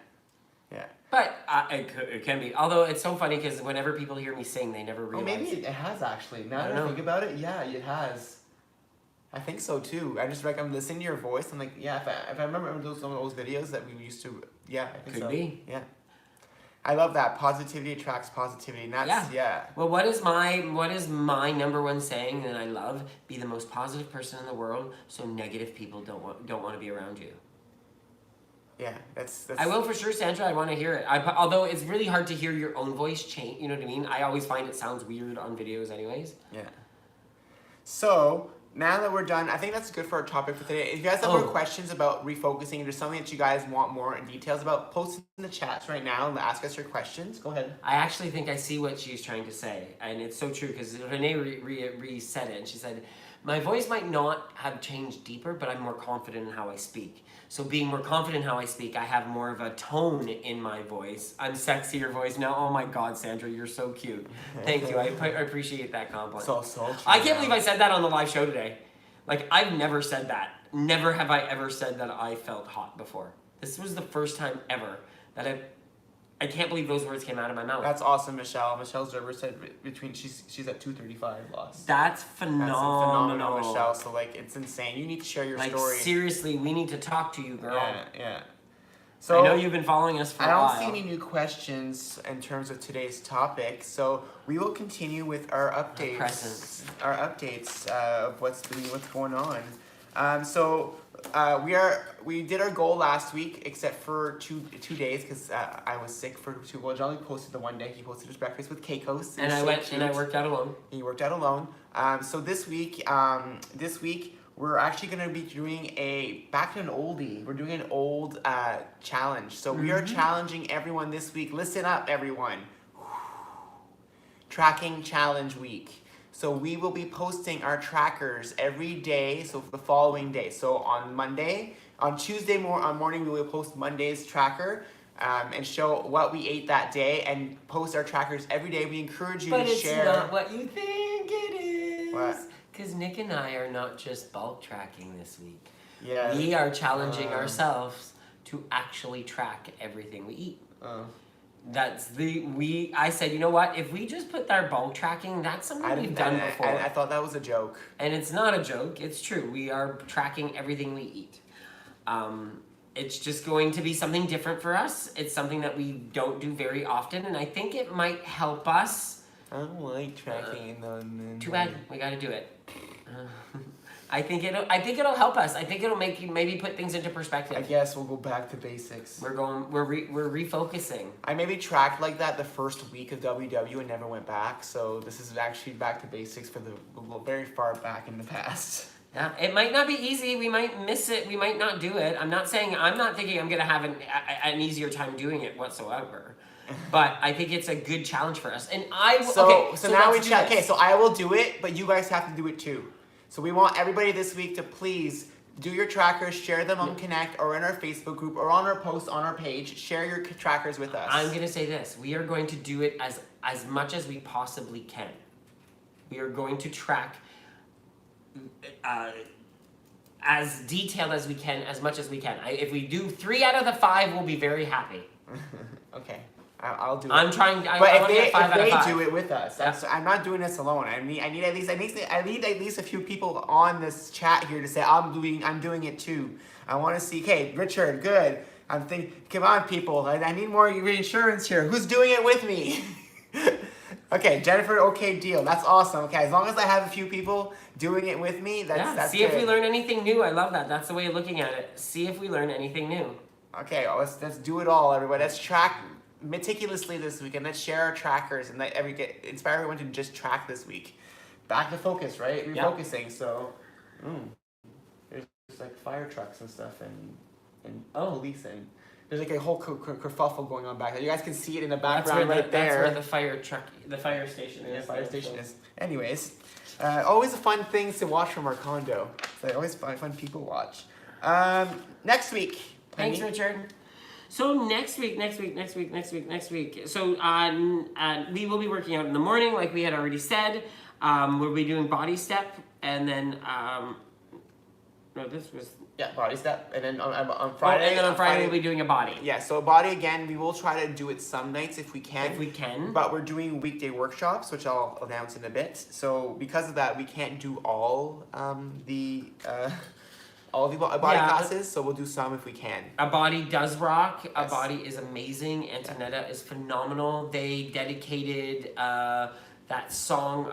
S1: Yeah.
S2: But it can be. Although it's so funny because whenever people hear me sing, they never realize.
S1: Oh, maybe it has actually. Now that I think about it, yeah, it has. I think so too. I'm listening to your voice. I'm like, yeah. If I remember some of those videos that we used to, yeah, I think so.
S2: Could be.
S1: Yeah. I love that. Positivity attracts positivity. And that's, yeah.
S2: Well, what is my number one saying that I love? Be the most positive person in the world, so negative people don't want to be around you.
S1: Yeah, that's.
S2: I will for sure, Sandra. I want to hear it. Although it's really hard to hear your own voice change. You know what I mean? I always find it sounds weird on videos, anyways.
S1: Yeah. So now that we're done, I think that's good for our topic for today. If you guys have more questions about refocusing, if there's something that you guys want more details about, post in the chats right now and ask us your questions. Go ahead.
S2: I actually think I see what she's trying to say, and it's so true because Renee reset it, and she said, "My voice might not have changed deeper, but I'm more confident in how I speak. So being more confident in how I speak, I have more of a tone in my voice. I'm sexier voice now." Oh my God, Sandra, you're so cute. Thank you. I appreciate that compliment.
S1: So true.
S2: I can't believe I said that on the live show today. Like, I've never said that. Never have I ever said that I felt hot before. This was the first time ever that I can't believe those words came out of my mouth.
S1: That's awesome, Michelle. Michelle Zerber said she's at 235 lost.
S2: That's phenomenal.
S1: That's phenomenal, Michelle. So like it's insane. You need to share your story.
S2: Seriously, we need to talk to you, girl.
S1: Yeah. So
S2: I know you've been following us for a while.
S1: I don't see any new questions in terms of today's topic, so we will continue with our updates. Our updates of what's going on. We did our goal last week, except for two days because I was sick for 2. Well, Jean-Luc posted the one day. He posted his breakfast with Keikos.
S2: And I worked out alone.
S1: He worked out alone. So this week, we're actually going to be doing back to an oldie. We're doing an old challenge. So we are challenging everyone this week. Listen up, everyone. Tracking challenge week. So we will be posting our trackers every day, so for the following day. So on Tuesday morning, we will post Monday's tracker and show what we ate that day and post our trackers every day. We encourage you to share.
S2: But it's not what you think it is.
S1: What?
S2: Because Nick and I are not just bulk tracking this week.
S1: Yeah.
S2: We are challenging ourselves to actually track everything we eat. I said, you know what? If we just put our bulk tracking, that's something we've done before.
S1: I thought that was a joke.
S2: And it's not a joke. It's true. We are tracking everything we eat. It's just going to be something different for us. It's something that we don't do very often, and I think it might help us.
S1: I don't like tracking them.
S2: Too bad. We got to do it. I think it'll help us. I think it'll make you maybe put things into perspective.
S1: I guess we'll go back to basics.
S2: We're refocusing.
S1: I maybe tracked like that the first week of WW and never went back. So this is actually back to basics for the very far back in the past.
S2: Yeah, it might not be easy. We might miss it. We might not do it. I'm not thinking I'm gonna have an easier time doing it whatsoever. But I think it's a good challenge for us. And I will.
S1: So now we chat. Okay, so I will do it, but you guys have to do it too. So we want everybody this week to please do your trackers, share them on Connect or in our Facebook group or on our post on our page. Share your trackers with us.
S2: I'm gonna say this: we are going to do it as much as we possibly can. We are going to track as detailed as we can, as much as we can. If we do 3 out of the 5, we'll be very happy.
S1: Okay. I'll do it.
S2: I'm trying.
S1: But if they do it with us, I'm not doing this alone. I need at least a few people on this chat here to say I'm doing it too. I want to see. Okay, Richard, good. I'm thinking. Come on, people. I need more reinsurance here. Who's doing it with me? Okay, Jennifer. Okay, deal. That's awesome. Okay, as long as I have a few people doing it with me, that's
S2: see
S1: good.
S2: if we learn anything new. I love that. That's the way of looking at it. See if we learn anything new.
S1: Okay, well, let's do it all, everybody. Let's track meticulously this week, and let's share our trackers and inspire everyone to just track this week. Back to focus, right? Refocusing. So, there's like fire trucks and stuff, and policing. There's like a whole kerfuffle going on back there. You guys can see it in the background there.
S2: That's where the fire station is.
S1: Yeah, fire station is. Anyways, always fun things to watch from our condo. So always fun people watch. Next week.
S2: Thanks, Richard. So next week. So we will be working out in the morning, like we had already said. We'll be doing body step, and then
S1: body step, and then on Friday.
S2: And then on Friday we'll be doing a body.
S1: Yeah, so body again. We will try to do it some nights if we can. But we're doing weekday workshops, which I'll announce in a bit. So because of that, we can't do all the body classes, so we'll do some if we can.
S2: A body does rock. A body is amazing. Antonetta is phenomenal. They dedicated that song,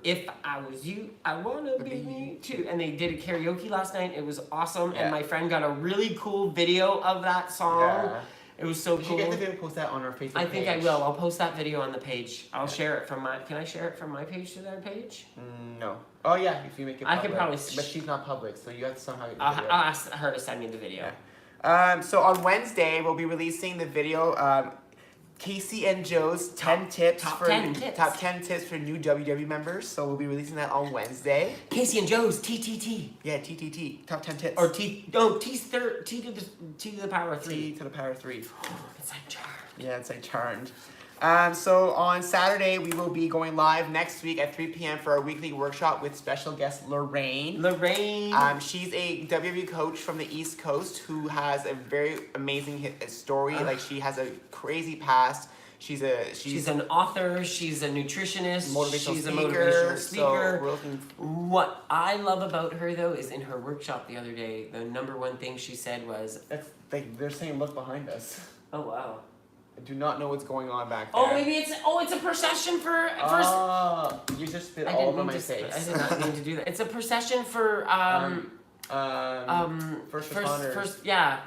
S2: If I Was You, I Wanna Be Me Too. And they did a karaoke last night. It was awesome. And my friend got a really cool video of that song. Yeah. It was so cool.
S1: You get the video, post that on our Facebook page.
S2: I think I will. I'll post that video on the page. I'll share it from can I share it from my page to their page?
S1: No. Oh yeah, if you make it public.
S2: I can probably.
S1: But she's not public, so you have to somehow get the video.
S2: I'll ask her to send me the video.
S1: Yeah. So on Wednesday, we'll be releasing the video, Casey and Joe's top 10 tips for new WW members. So we'll be releasing that on Wednesday.
S2: Casey and Joe's TTT.
S1: Yeah, TTT. Top 10 tips.
S2: Or T to the power 3.
S1: T to the power 3.
S2: It's like Charmed.
S1: Yeah, it's like Charmed. So on Saturday, we will be going live next week at 3 p.m. for our weekly workshop with special guest Lorraine. She's a WW coach from the East Coast who has a very amazing story. Like she has a crazy past. She's
S2: an author. She's a nutritionist.
S1: She's
S2: a motivational speaker.
S1: So
S2: what I love about her though is in her workshop the other day, the number one thing she said was,
S1: they're saying look behind us.
S2: Oh wow.
S1: I do not know what's going on back there.
S2: Oh, maybe it's a procession for.
S1: You just spit all over my face.
S2: I did not mean to do that. It's a procession for
S1: first responders.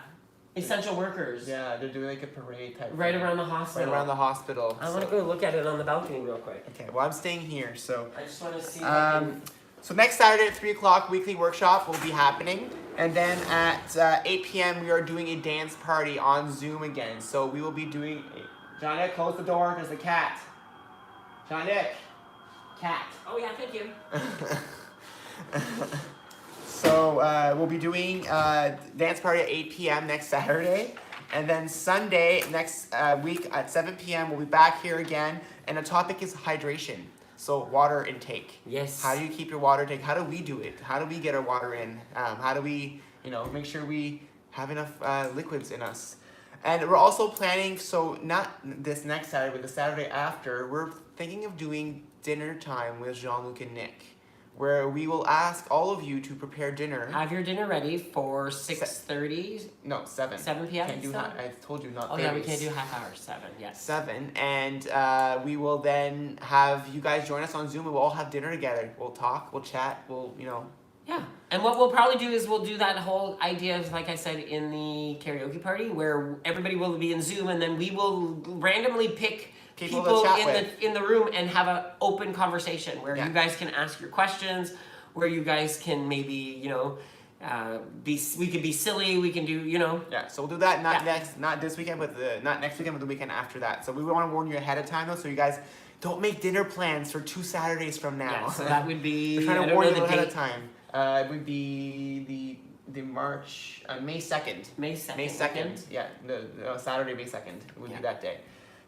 S2: Essential workers.
S1: Yeah, they're doing like a parade type.
S2: Around the hospital.
S1: Right around the hospital.
S2: I want to go look at it on the balcony real quick.
S1: Okay, well I'm staying here, so.
S2: I just want to see.
S1: So next Saturday at 3 o'clock, weekly workshop will be happening. And then at 8 p.m. we are doing a dance party on Zoom again. So we will be doing... John Nick, close the door. There's a cat. John Nick. Cat.
S2: Oh yeah, thank you.
S1: So we'll be doing dance party at 8 p.m. next Saturday. And then Sunday next week at 7 p.m. we'll be back here again. And the topic is hydration. So water intake.
S2: Yes.
S1: How do you keep your water intake? How do we do it? How do we get our water in? How do we, make sure we have enough liquids in us? And we're also planning, so not this next Saturday, but the Saturday after, we're thinking of doing dinner time with Jean-Luc and Nick, where we will ask all of you to prepare dinner.
S2: Have your dinner ready for 6:30?
S1: No, 7.
S2: 7 p.m.?
S1: Can't do I told you not 30s.
S2: Oh yeah, we can't do half hour. 7, yes.
S1: 7, and we will then have you guys join us on Zoom, and we'll all have dinner together. We'll talk, we'll chat,
S2: Yeah, And what we'll probably do is we'll do that whole idea of, like I said, in the karaoke party where everybody will be in Zoom, and then we will randomly pick people in the room and have an open conversation where you guys can ask your questions, where you guys can maybe, we could be silly, we can do,
S1: Yeah, so we'll do that not this weekend, but not next weekend, but the weekend after that. So we want to warn you ahead of time though, so you guys don't make dinner plans for 2 Saturdays from now.
S2: Yeah, so that would be,
S1: we're trying to warn you ahead of time. It would be the March, May 2nd.
S2: May 2nd.
S1: May 2nd, yeah, the Saturday, May 2nd would be that day.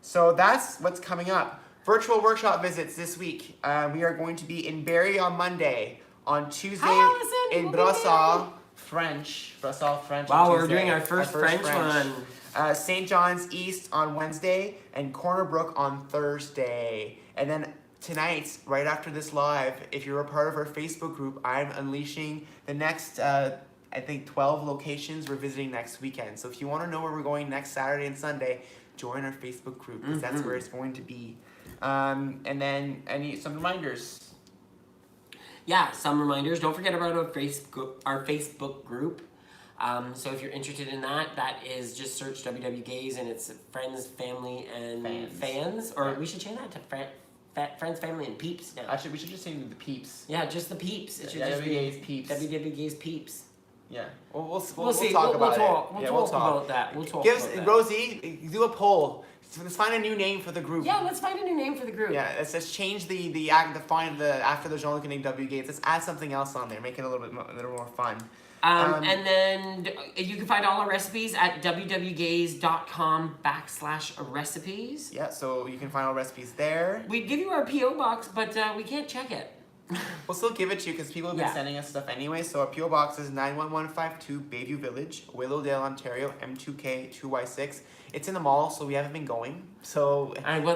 S1: So that's what's coming up. Virtual workshop visits this week. We are going to be in Barrie on Monday. On Tuesday in Brussels, French.
S2: Wow, we're doing our first French one.
S1: St. John's East on Wednesday and Corner Brook on Thursday. And then tonight, right after this live, if you're a part of our Facebook group, I'm unleashing the next, I think 12 locations we're visiting next weekend. So if you want to know where we're going next Saturday and Sunday, join our Facebook group because that's where it's going to be. And then some reminders.
S2: Yeah, some reminders. Don't forget about our Facebook group. So if you're interested in that is just search WW Gays and it's friends, family, and fans. Or we should change that to friends, family, and peeps now.
S1: Actually, we should just say the peeps.
S2: Yeah, just the peeps. It should
S1: just
S2: WW
S1: be Gays peeps.
S2: WW Gays peeps.
S1: Yeah, we'll see.
S2: We'll
S1: talk about it.
S2: We'll talk about that. We'll talk about that.
S1: Rosie, do a poll. Let's find a new name for the group.
S2: Yeah, let's find a new name for the group.
S1: Yeah, let's change the after the Jean-Luc and Nick W Gates. Let's add something else on there, make it a little more fun.
S2: And then you can find all our recipes at wwgays.com/recipes.
S1: Yeah, so you can find all recipes there.
S2: We'd give you our P.O. box, but we can't check it.
S1: We'll still give it to you because people have been sending us stuff anyway. So our P.O. box is 91152 Bayview Village, Willowdale, Ontario, M2K 2Y6. It's in the mall, so we haven't been going. So
S2: I don't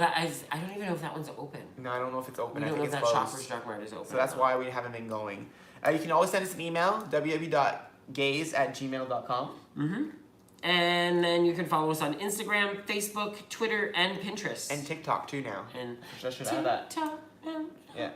S2: even know if that one's open.
S1: No, I don't know if it's open.
S2: I
S1: think
S2: don't know
S1: it's
S2: if that
S1: closed.
S2: Shoppers Drug Mart is open.
S1: So that's why we haven't been going. You can always send us an email, www.gays@gmail.com.
S2: And then you can follow us on Instagram, Facebook, Twitter, and Pinterest.
S1: And TikTok too now.
S2: And
S1: I should add that.
S2: Yeah.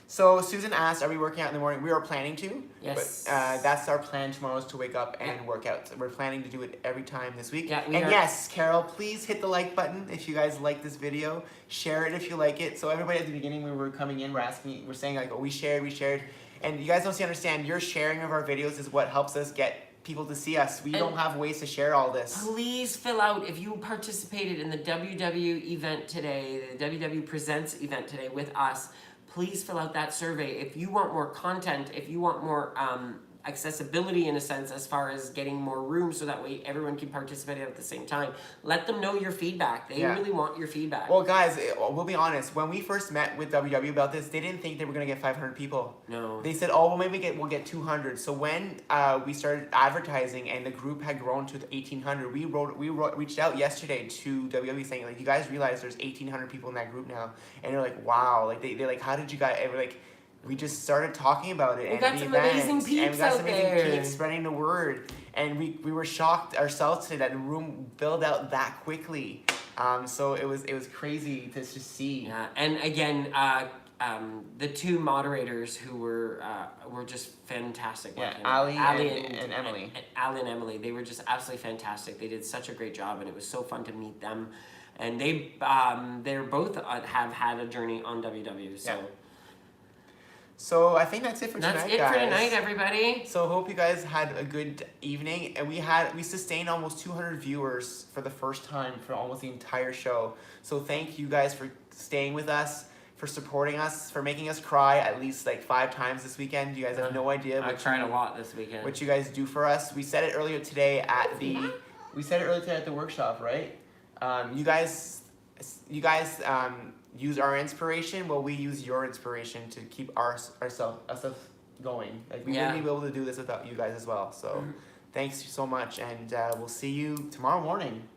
S1: So Susan asked, are we working out in the morning? We are planning to.
S2: Yes.
S1: But that's our plan tomorrow is to wake up and work out. So we're planning to do it every time this week.
S2: Yeah,
S1: yes, Carol, please hit the like button if you guys like this video. Share it if you like it. So everybody at the beginning when we were coming in, we're saying like, oh, we shared. And you guys don't understand, your sharing of our videos is what helps us get people to see us. We don't have ways to share all this.
S2: Please fill out, if you participated in the WW event today, the WW Presents event today with us, please fill out that survey. If you want more content, if you want more accessibility in a sense as far as getting more room so that way everyone can participate at the same time, let them know your feedback. They really want your feedback.
S1: Well guys, we'll be honest, when we first met with WW about this, they didn't think they were going to get 500 people.
S2: No.
S1: They said, oh, well maybe we'll get 200. So when we started advertising and the group had grown to 1,800, we reached out yesterday to WW saying, like, you guys realize there's 1,800 people in that group now? And they're like, wow, like they're like, how did you guys, and we're like, we just started talking about it.
S2: We got some amazing peeps out there.
S1: Spreading the word. And we were shocked ourselves today that the room filled out that quickly. So it was crazy to just see.
S2: Yeah, and again, the two moderators who were just fantastic.
S1: Yeah, Ali and Emily.
S2: Ali and Emily, they were just absolutely fantastic. They did such a great job, and it was so fun to meet them. And they're both have had a journey on WW. So.
S1: Yeah. So I think that's it for tonight, guys.
S2: That's it for tonight, everybody.
S1: So hope you guys had a good evening, and we sustained almost 200 viewers for the first time for almost the entire show. So thank you guys for staying with us, for supporting us, for making us cry at least like 5 times this weekend. You guys have no idea.
S2: I cried a lot this weekend.
S1: What you guys do for us. We said it earlier today at the workshop, right? You guys use our inspiration. Well, we use your inspiration to keep ourselves going. Like we wouldn't be able to do this without you guys as well. So, thanks so much, and we'll see you tomorrow morning.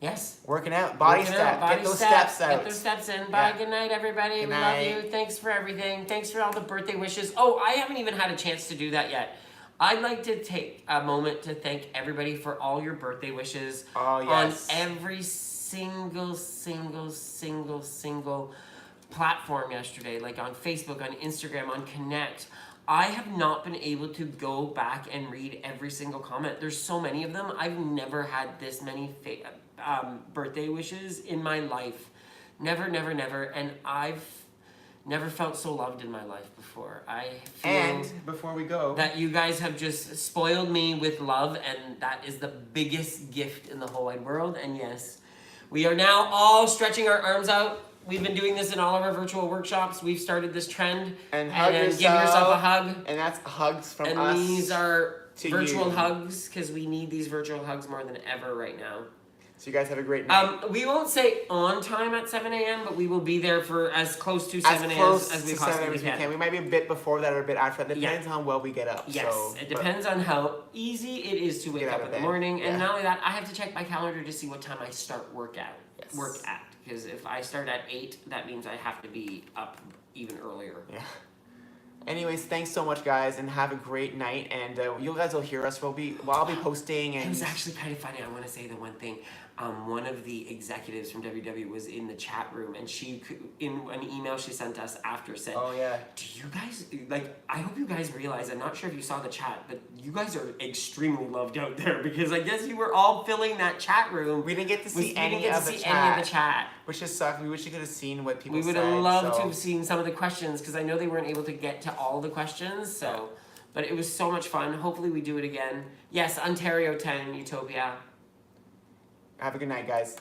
S2: Yes.
S1: Working out, body step. Get those steps out.
S2: Get those steps in. Bye. Good night, everybody.
S1: Good
S2: we
S1: night.
S2: love you. Thanks for everything. Thanks for all the birthday wishes. Oh, I haven't even had a chance to do that yet. I'd like to take a moment to thank everybody for all your birthday wishes on every single platform yesterday, like on Facebook, on Instagram, on Connect, I have not been able to go back and read every single comment. There's so many of them. I've never had this many birthday wishes in my life. Never, never, never. And I've never felt so loved in my life before. I feel
S1: And before we go,
S2: that you guys have just spoiled me with love, and that is the biggest gift in the whole wide world. And yes, we are now all stretching our arms out. We've been doing this in all of our virtual workshops. We've started this trend.
S1: And hug
S2: then
S1: yourself,
S2: give yourself a hug.
S1: And that's hugs from
S2: and
S1: us.
S2: And these are
S1: to
S2: virtual
S1: you.
S2: hugs, because we need these virtual hugs more than ever right now.
S1: So you guys have a great night.
S2: We won't say on time at 7 a.m., but we will be there for as close to 7 a.m. as we possibly can.
S1: We might be a bit before that or a bit after that. Depends on how well we get up.
S2: Yes,
S1: so,
S2: it depends on how easy it is to wake up in the morning. And not only that, I have to check my calendar to see what time I start work at. Because if I start at 8, that means I have to be up even earlier.
S1: Yeah. Anyways, thanks so much, guys, and have a great night. And you guys will hear us. I'll be posting. And
S2: it was actually kind of funny. I want to say the one thing. One of the executives from WW was in the chat room, and she, in an email she sent us after, said,
S1: "Oh yeah,
S2: do you guys I hope you guys realize. I'm not sure if you saw the chat, but you guys are extremely loved out there because I guess you were all filling that chat room.
S1: We didn't get to see any of the chat, which just sucked. We wish you could have seen what people said.
S2: We would have loved to have seen some of the questions because I know they weren't able to get to all the questions. So, but it was so much fun. Hopefully we do it again. Yes, Ontario 10 Utopia.
S1: Have a good night, guys.